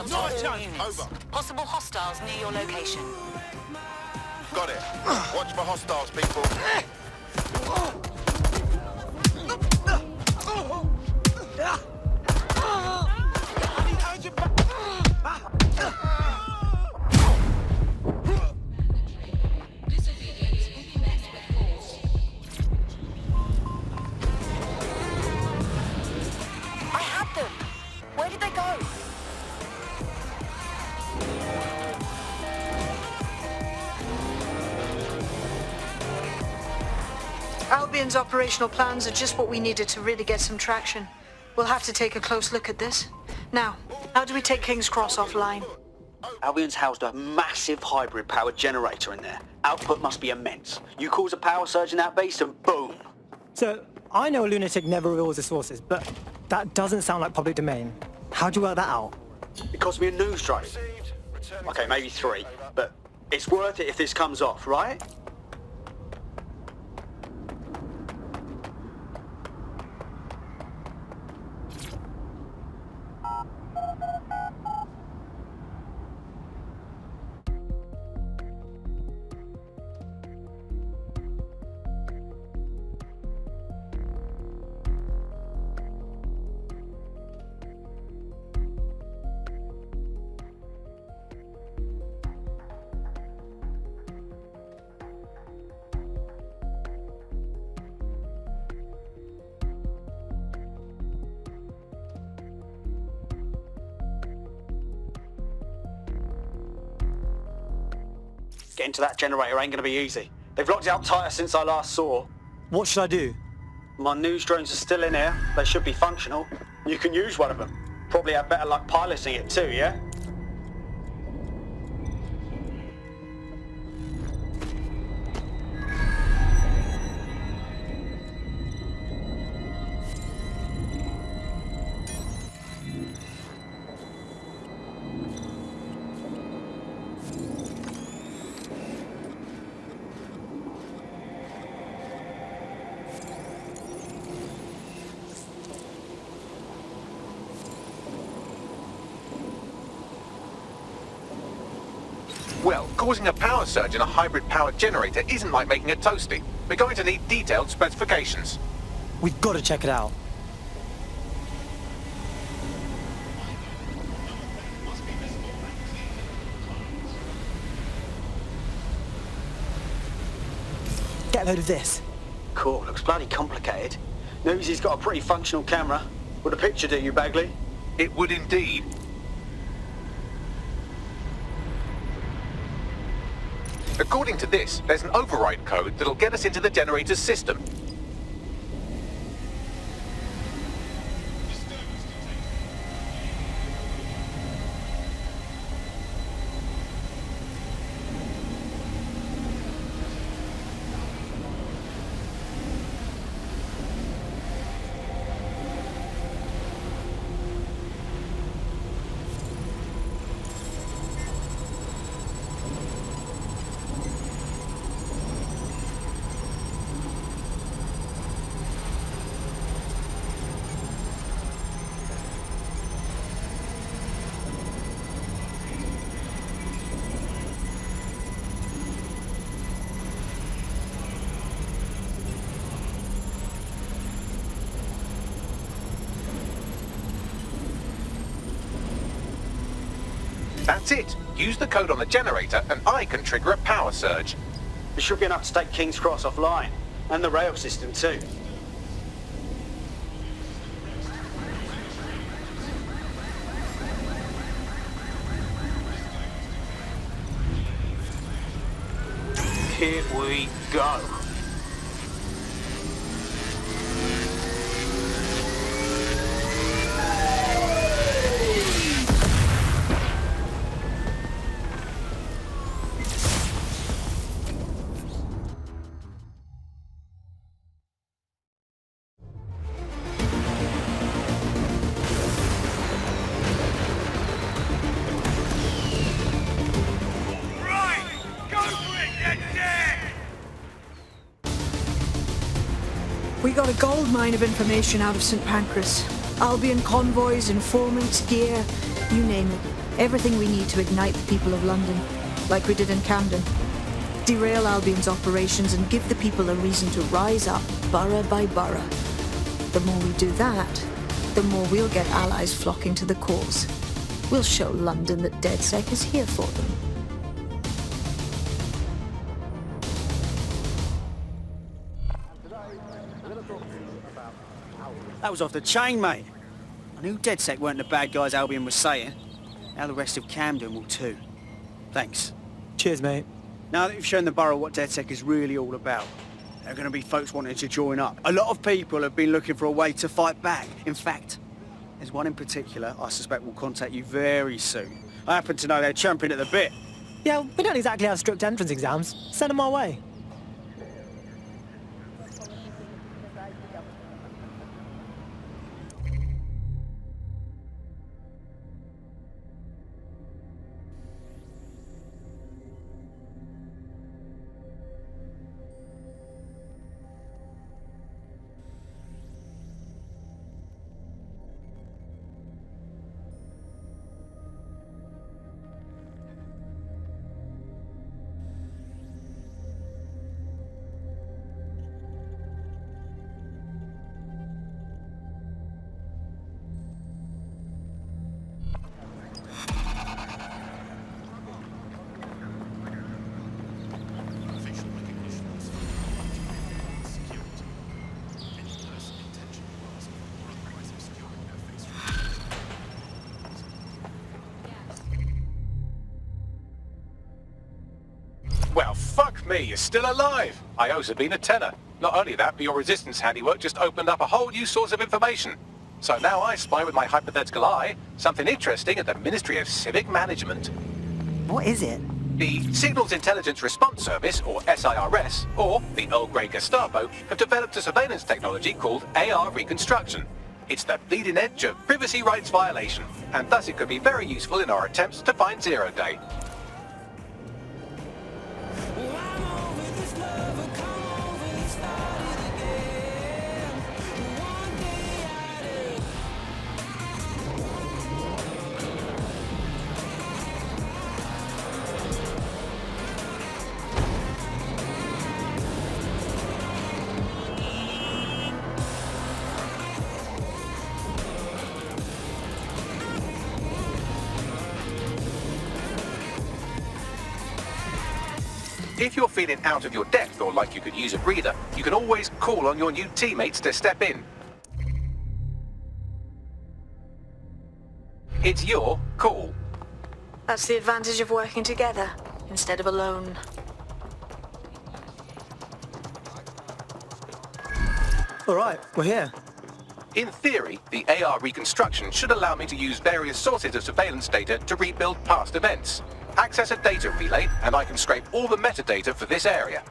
Ubisoft to all units. Over. Possible hostiles near your location. Got it. Watch for hostiles, people. I had them. Where did they go? Albion's operational plans are just what we needed to really get some traction. We'll have to take a close look at this. Now, how do we take King's Cross offline? Albion's housed a massive hybrid powered generator in there. Output must be immense. You cause a power surge in that base and boom. So, I know a lunatic never reveals the sources, but that doesn't sound like public domain. How'd you work that out? It cost me a news drone. Okay, maybe 3, but it's worth it if this comes off, right? Getting to that generator ain't gonna be easy. They've locked it up tighter since I last saw. What should I do? My news drones are still in here. They should be functional. You can use one of them. Probably have better luck piloting it too, yeah? Well, causing a power surge in a hybrid-powered generator isn't like making a toasty. We're going to need detailed specifications. We've got to check it out. Get a load of this. Cool, looks bloody complicated. News he's got a pretty functional camera. Would a picture do you, Bagley? It would indeed. According to this, there's an override code that'll get us into the generator's system. That's it. Use the code on the generator and I can trigger a power surge. It should be enough to take King's Cross offline. And the rail system too. Here we go. We got a gold mine of information out of St. Pancras. Albion convoys, informants, gear, you name it. Everything we need to ignite the people of London, like we did in Camden. Derail Albion's operations and give the people a reason to rise up, borough by borough. The more we do that, the more we'll get allies flocking to the cause. We'll show London that DedSec is here for them. That was off the chain, mate. I knew DedSec weren't the bad guys Albion was saying. Now the rest of Camden will too. Thanks. Cheers, mate. Now that you've shown the borough what DedSec is really all about, there are going to be folks wanting to join up. A lot of people have been looking for a way to fight back. In fact, there's one in particular I suspect will contact you very soon. I happen to know they're champing at the bit. Yeah, we don't exactly have strict entrance exams. Send them our way. Well, fuck me, you're still alive. I owes have been a tenner. Not only that, but your resistance handiwork just opened up a whole new source of information. So now I spy with my hypothetical eye something interesting at the Ministry of Civic Management. What is it? The Signals Intelligence Response Service, or SIRS, or the Earl Grey Gestapo, have developed a surveillance technology called AR Reconstruction. It's the bleeding edge of privacy rights violation, and thus it could be very useful in our attempts to find Zero Day. If you're feeling out of your depth or like you could use a breather, you can always call on your new teammates to step in. It's your call. That's the advantage of working together, instead of alone. All right, we're here. In theory, the AR reconstruction should allow me to use various sources of surveillance data to rebuild past events. Access a data relay, and I can scrape all the metadata for this area.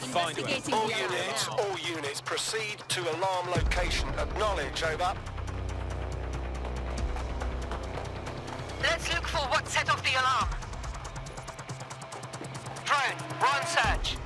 find it. All units, proceed to alarm location. Acknowledge, over. Let's look for what set off the alarm. Drone, we're on search.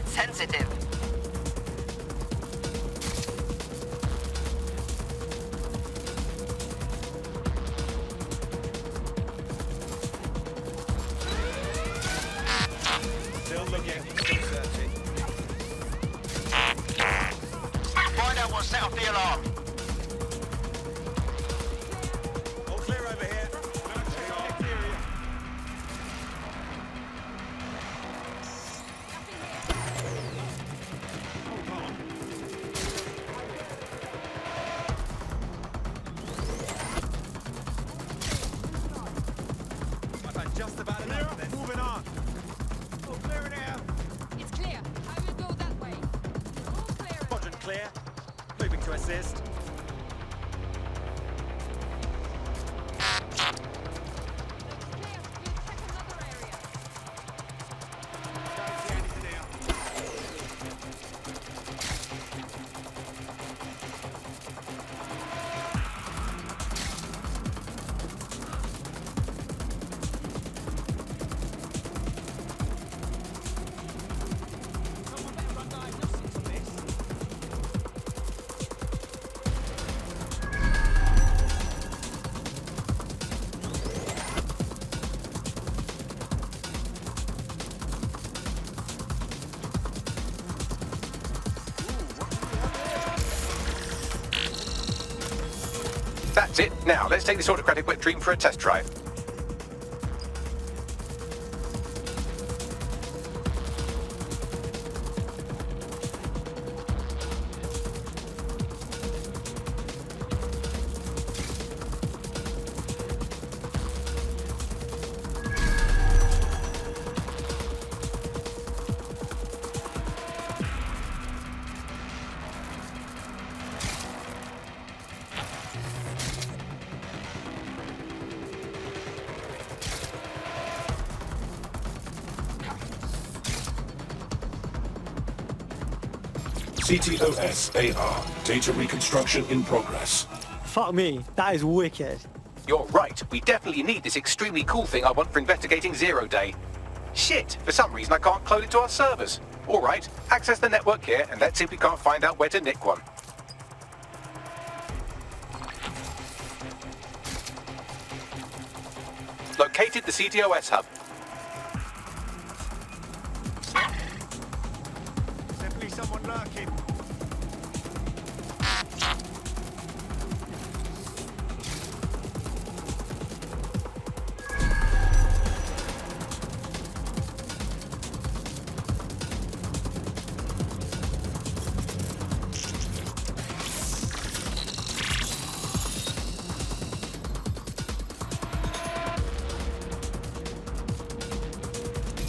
Sensitive. Still looking, still searching. Find out what set off the alarm. All clear over here. Just about enough then. Moving on. All clear in here. It's clear. I will go that way. All clear. Quadrant clear. Moving to assist. That's it. Now, let's take this autocratic wet dream for a test drive. CTOS AR. Data reconstruction in progress. Fuck me, that is wicked. You're right. We definitely need this extremely cool thing I want for investigating Zero Day. Shit, for some reason I can't clone it to our servers. All right, access the network here and let's see if we can't find out where to nick one. Located the CTOS hub. Simply someone lurking.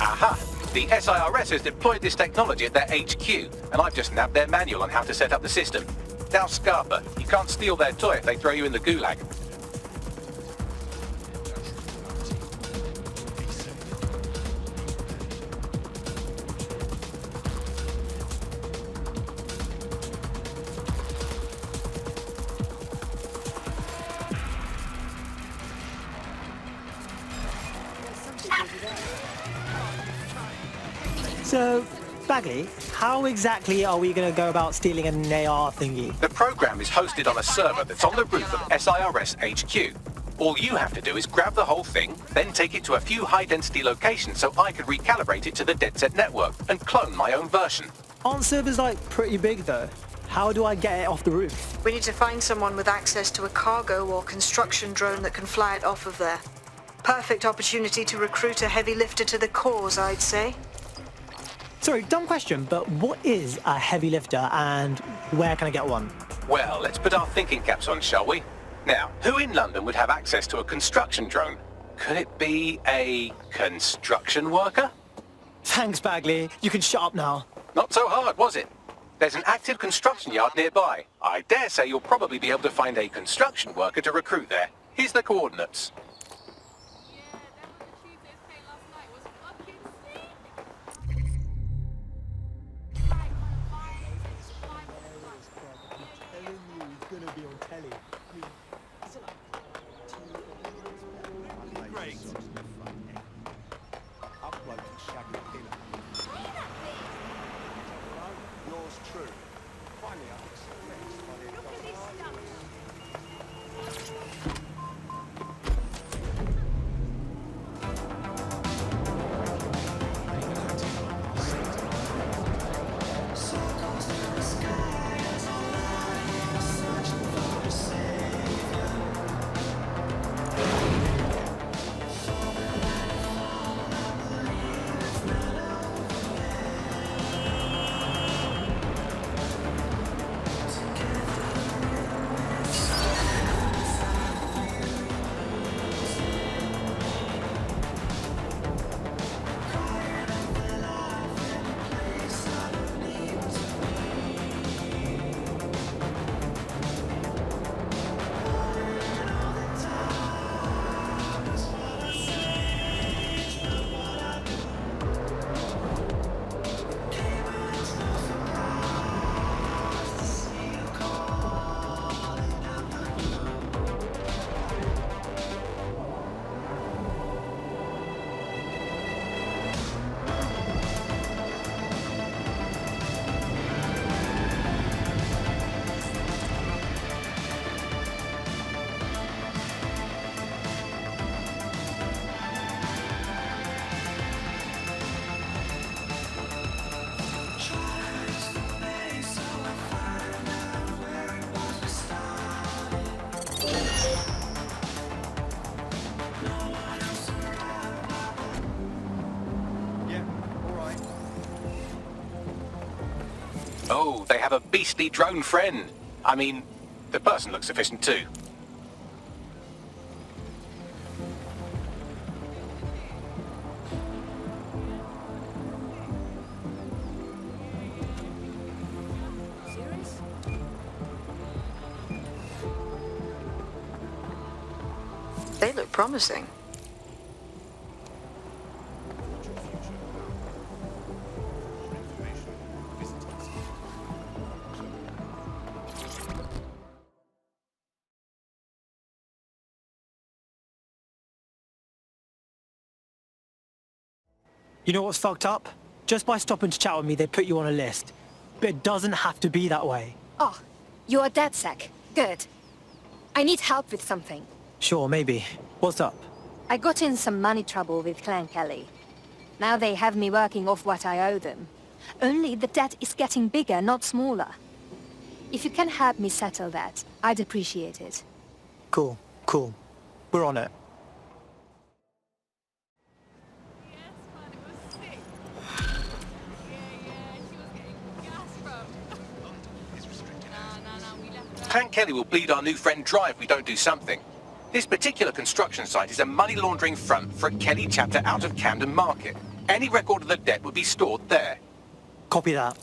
Aha! The SIRS has deployed this technology at their HQ, and I've just nabbed their manual on how to set up the system. Now, Scarpa, you can't steal their toy if they throw you in the gulag. So, Bagley, how exactly are we going to go about stealing an AR thingy? The program is hosted on a server that's on the roof of SIRS HQ. All you have to do is grab the whole thing, then take it to a few high-density locations so I can recalibrate it to the DedSet network and clone my own version. Aren't servers, like, pretty big, though? How do I get it off the roof? We need to find someone with access to a cargo or construction drone that can fly it off of there. Perfect opportunity to recruit a heavy lifter to the cause, I'd say. Sorry, dumb question, but what is a heavy lifter and where can I get one? Well, let's put our thinking caps on, shall we? Now, who in London would have access to a construction drone? Could it be a construction worker? Thanks, Bagley. You can shut up now. Not so hard, was it? There's an active construction yard nearby. I dare say you'll probably be able to find a construction worker to recruit there. Here's the coordinates. Oh, they have a beastly drone friend. I mean, the person looks efficient too. They look promising. You know what's fucked up? Just by stopping to chat with me, they put you on a list. But it doesn't have to be that way. Oh, you're a DedSec. Good. I need help with something. Sure, maybe. What's up? I got in some money trouble with Clan Kelly. Now they have me working off what I owe them. Only the debt is getting bigger, not smaller. If you can help me settle that, I'd appreciate it. Cool, cool. We're on it. Clan Kelly will bleed our new friend dry if we don't do something. This particular construction site is a money laundering front for a Kelly chapter out of Camden Market. Any record of the debt would be stored there. Copy that.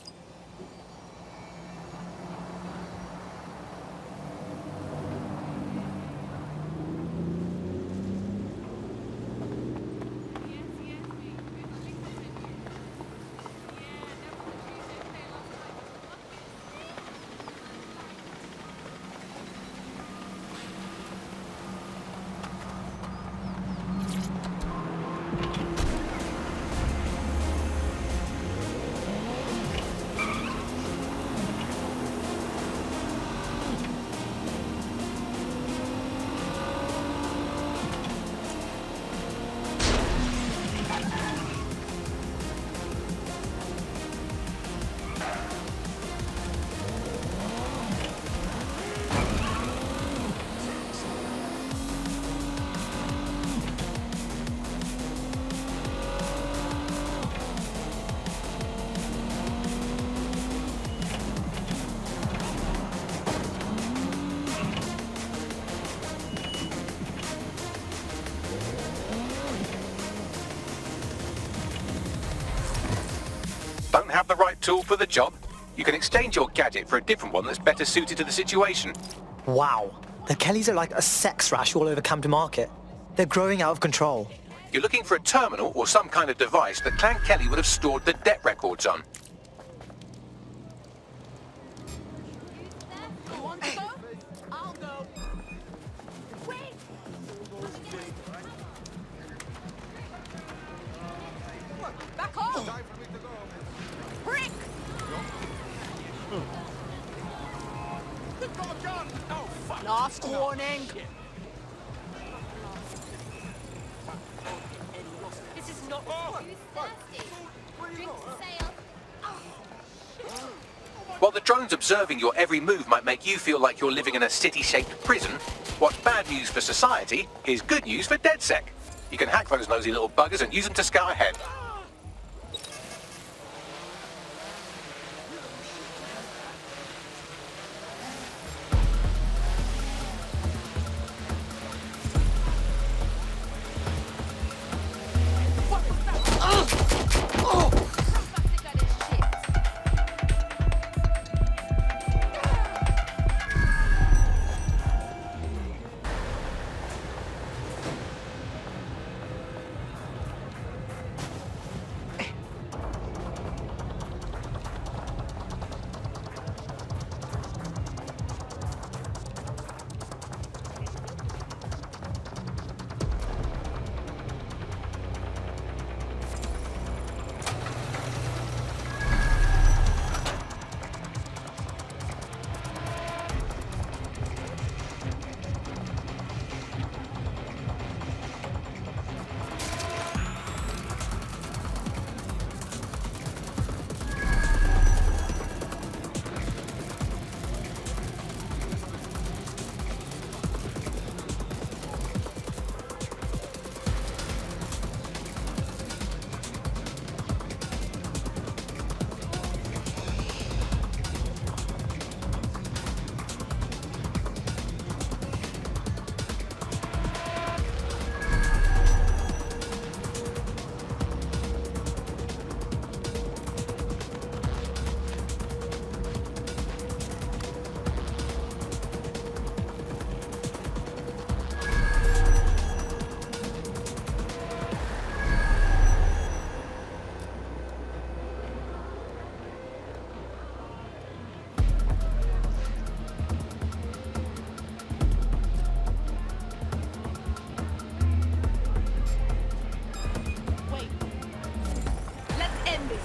tool for the job? You can exchange your gadget for a different one that's better suited to the situation. Wow. The Kellys are like a sex rash all over Camden Market. They're growing out of control. You're looking for a terminal or some kind of device that Clan Kelly would have stored the debt records on. You want to go? I'll go. Wait! Back home! Brick! Last warning. This is not... Who's thirsty? Drink to sail. While the drones observing your every move might make you feel like you're living in a city-shaped prison, what's bad news for society is good news for DedSec. You can hack those nosy little buggers and use them to scout ahead.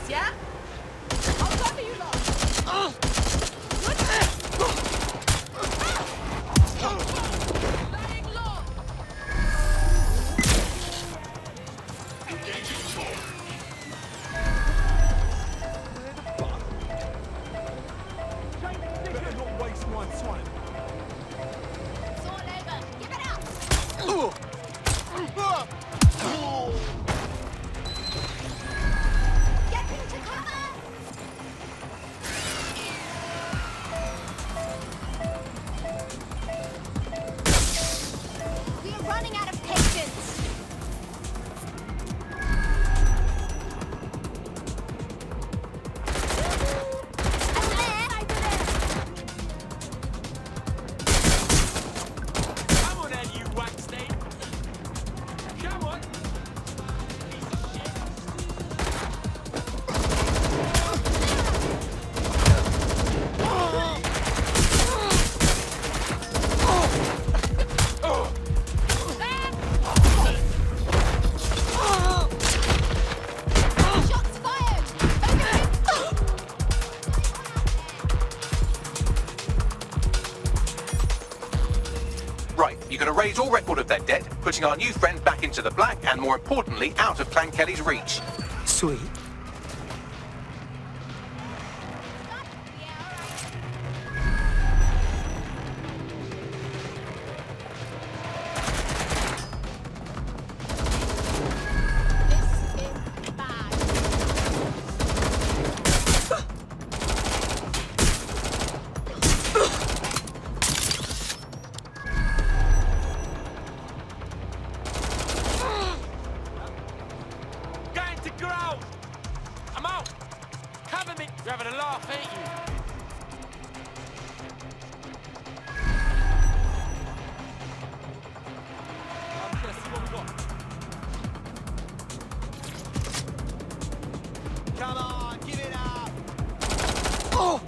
Yeah? I'll cover you lot. Lying low. Better not waste my time. It's all over. Give it up. Get into cover. We are running out of patience. Come on then, you waxstain. Come on. Shots fired. Right, you can erase all record of that debt, putting our new friend back into the black and, more importantly, out of Clan Kelly's reach. Sweet. Going to ground. I'm out. Cover damn it! You're having a laugh, ain't you? Let's see what we got. Come on, give it up! Oh!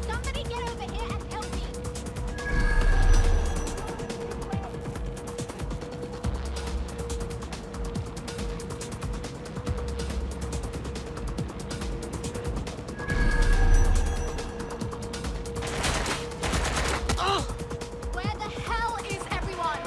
Somebody get over here and help me! Where the hell is everyone?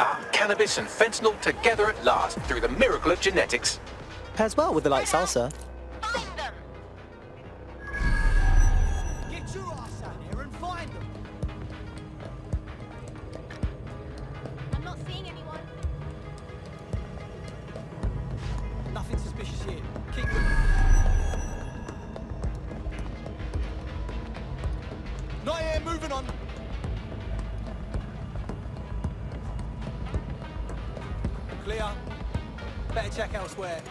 Ah, cannabis and fentanyl together at last through the miracle of genetics. Pairs well with the light salsa. Get your ass out here and find them! I'm not seeing anyone. Nothing suspicious here. Keep looking. Not here, moving on. Clear. Better check elsewhere.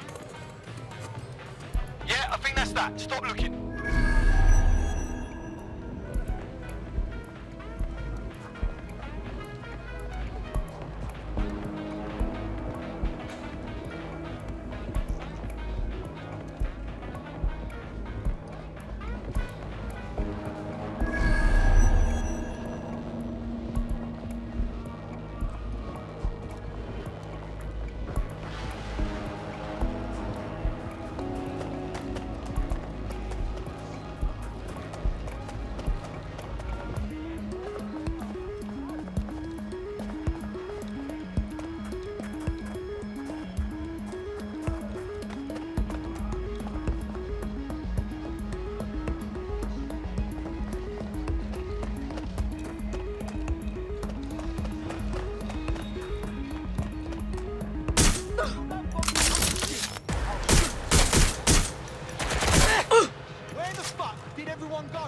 Yeah, I think that's that. Stop looking. Where the fuck did everyone go?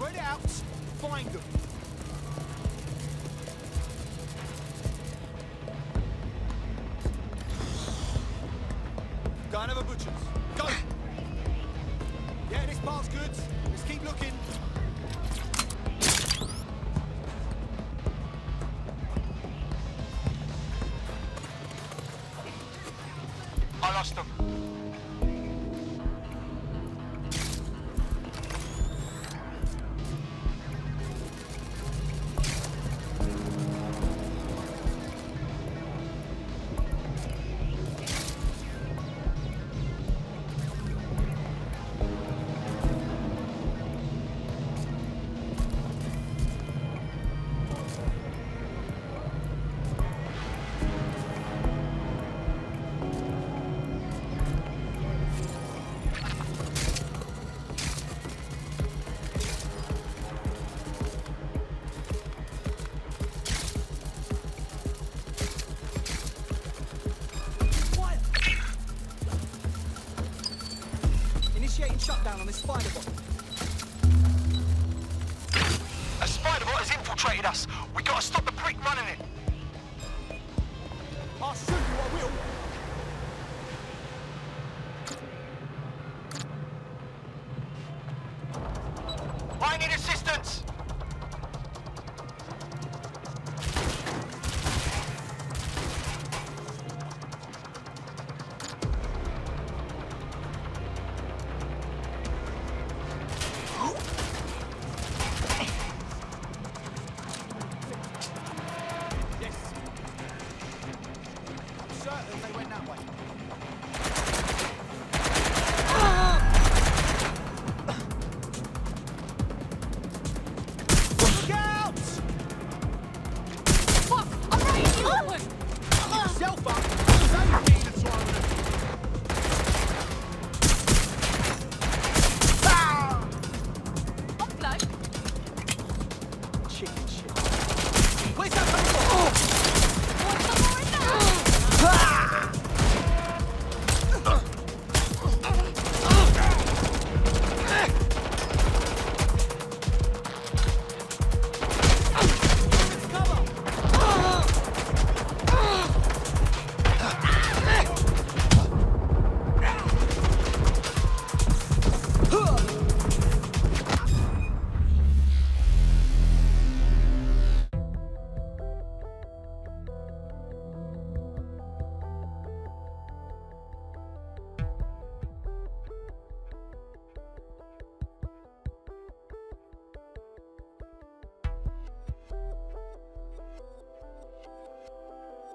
Spread out, find them. Go and have a butcher's. Go! Yeah, this part's good. Let's keep looking. I lost them. shutdown on this spider bot. A spider bot has infiltrated us. We gotta stop the prick running it. I'll shoot you, I will. I need assistance.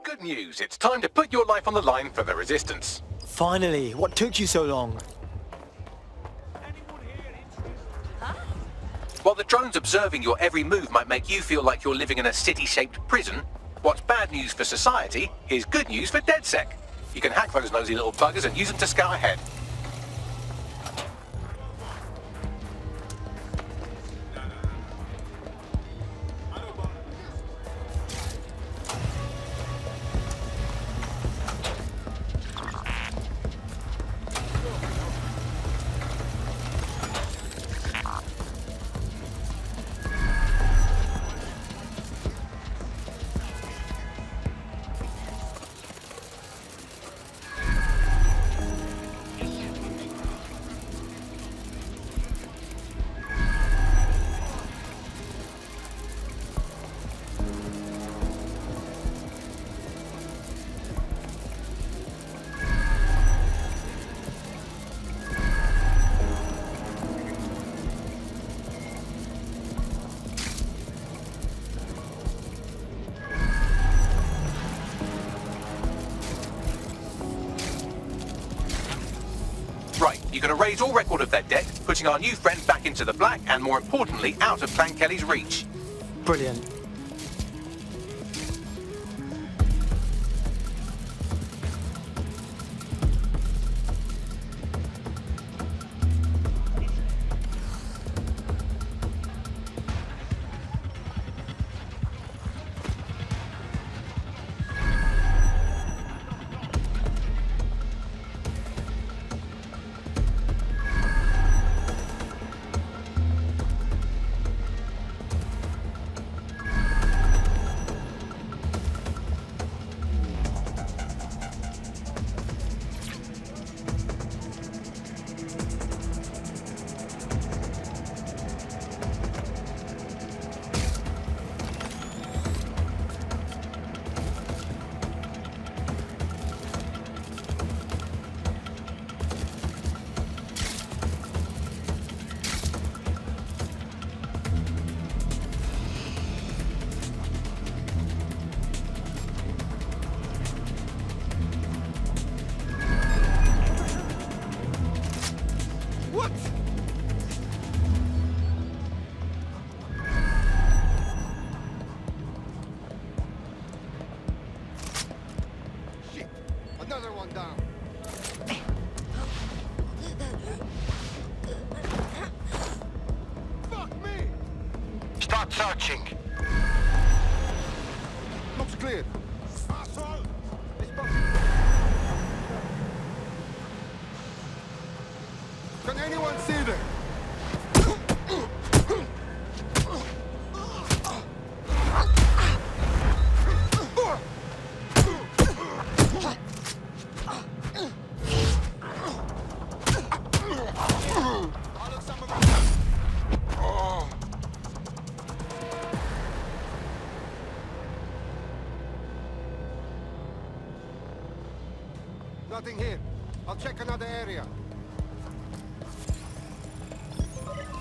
Good news, it's time to put your life on the line for the Resistance. Finally, what took you so long? While the drones observing your every move might make you feel like you're living in a city-shaped prison, what's bad news for society is good news for DedSec. You can hack those nosy little buggers and use them to scout ahead. Right, you can erase all record of their debt, putting our new friend back into the black and, more importantly, out of Clan Kelly's reach. Brilliant. Another one down. Fuck me! Start searching. Looks cleared. Can anyone Nothing here. I'll check another area.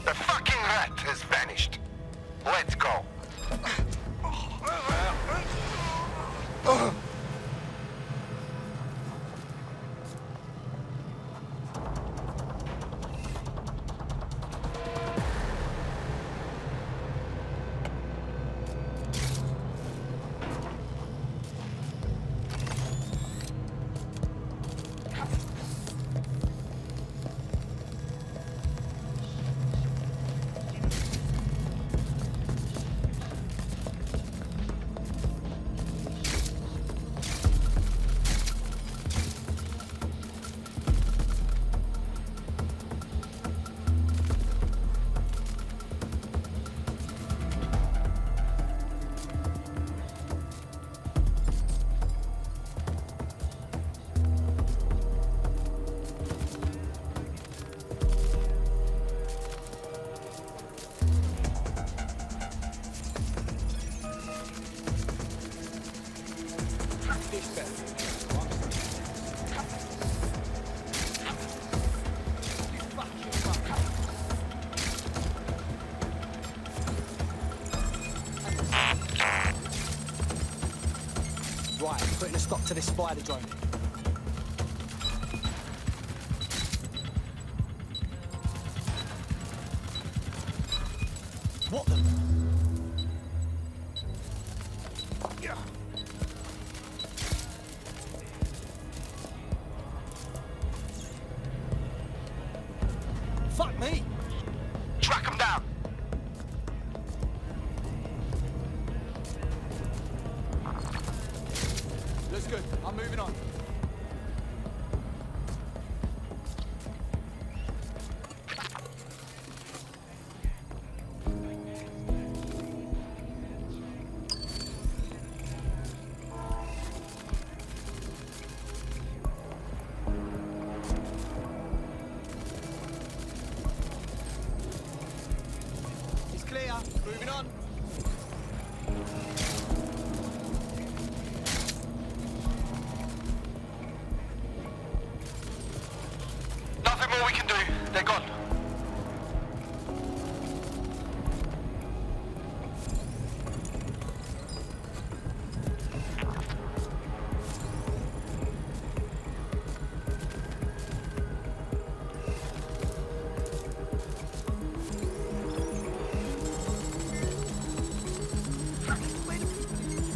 The fucking rat has vanished. Let's go. Right, putting a stop to this spider drone. What the? Yeah. Fuck me! Track him down. Looks good. I'm moving on. It's clear. Moving on. Nothing more we can do. They're gone.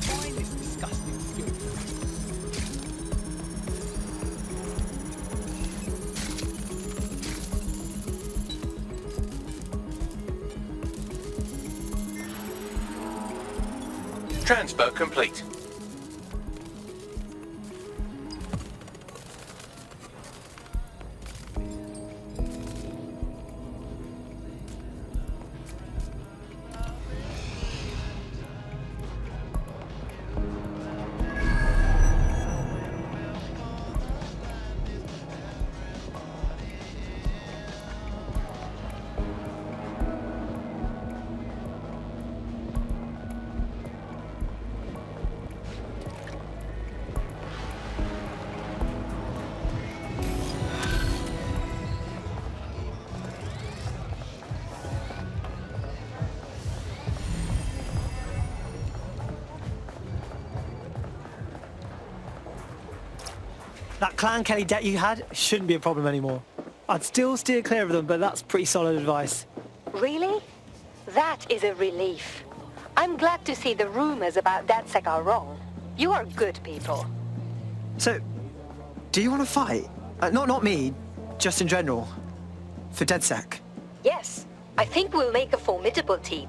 Find this disgusting scoop. Transfer complete. That Clan Kelly debt you had shouldn't be a problem anymore. I'd still steer clear of them, but that's pretty solid advice. Really? That is a relief. I'm glad to see the rumors about DedSec are wrong. You are good people. So, do you want to fight? Not me, just in general. For DedSec. Yes, I think we'll make a formidable team.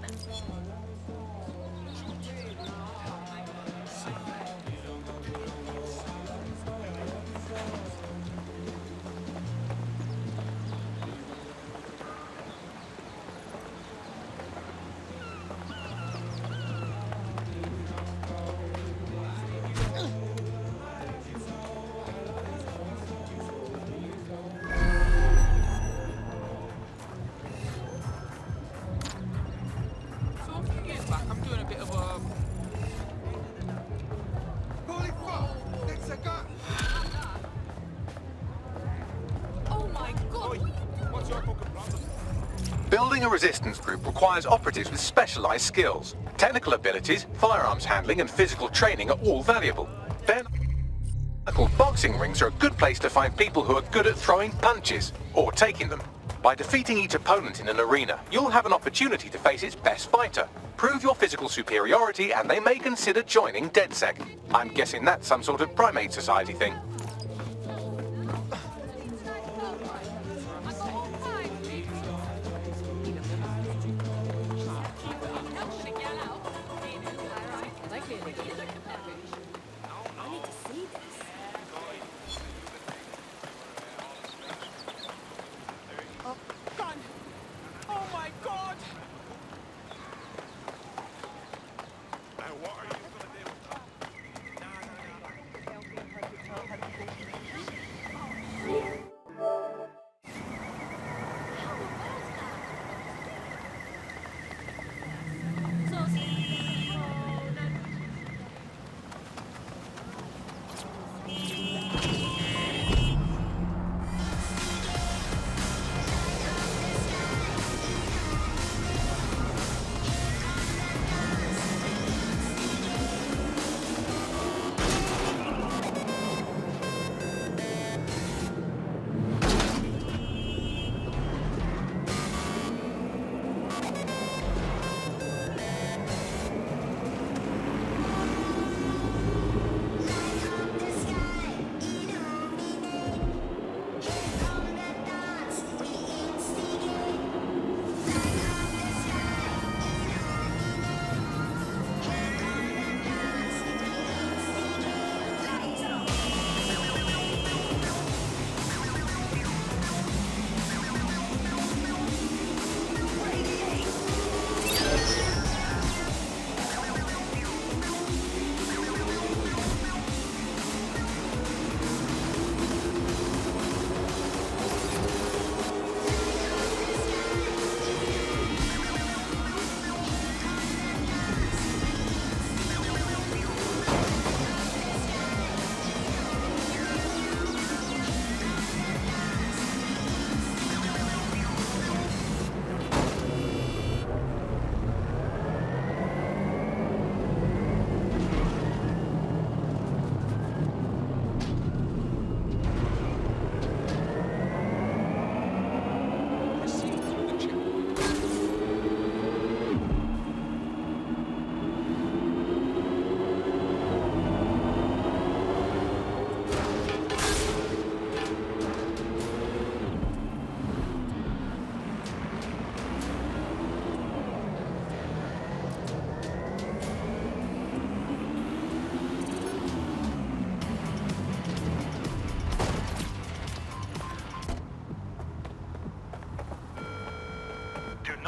Building a resistance group requires operatives with specialized skills. Technical abilities, firearms handling, and physical training are all valuable. Then, boxing rings are a good place to find people who are good at throwing punches, or taking them. By defeating each opponent in an arena, you'll have an opportunity to face its best fighter. Prove your physical superiority and they may consider joining DedSec. I'm guessing that's some sort of primate society thing.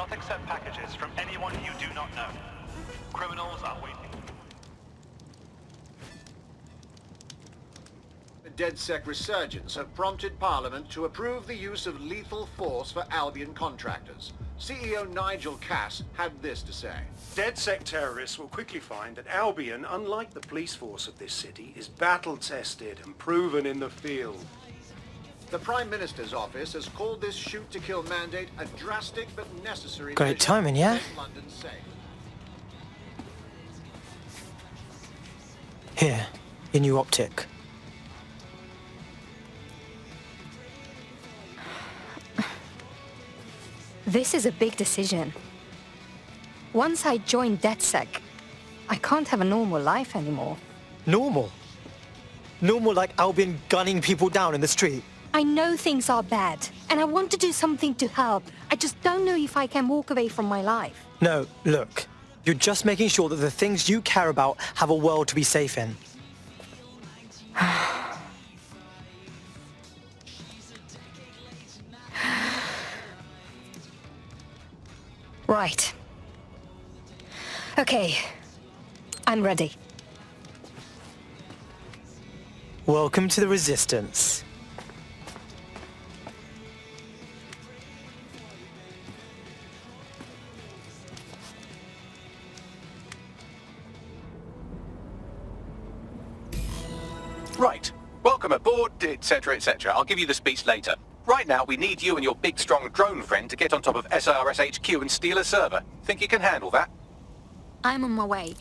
not accept packages from anyone you do not know. Criminals are waiting. The DedSec resurgence have prompted Parliament to approve the use of lethal force for Albion contractors. CEO Nigel Cass had this to say. DedSec terrorists will quickly find that Albion, unlike the police force of this city, is battle-tested and proven in the field. The Prime Minister's office has called this shoot-to-kill mandate a drastic but necessary Great measure timing, yeah? to make London safe. Here, your new optic. This is a big decision. Once I join DedSec, I can't have a normal life anymore. Normal? Normal like Albion gunning people down in the street? I know things are bad, and I want to do something to help. I just don't know if I can walk away from my life. No, look. You're just making sure that the things you care about have a world to be safe in. Right. Okay. I'm ready. Welcome to the Resistance. Right. Welcome aboard, etc., etc. I'll give you the speech later. Right now, we need you and your big, strong drone friend to get on top of SRS HQ and steal a server. Think you can handle that? I'm on my way.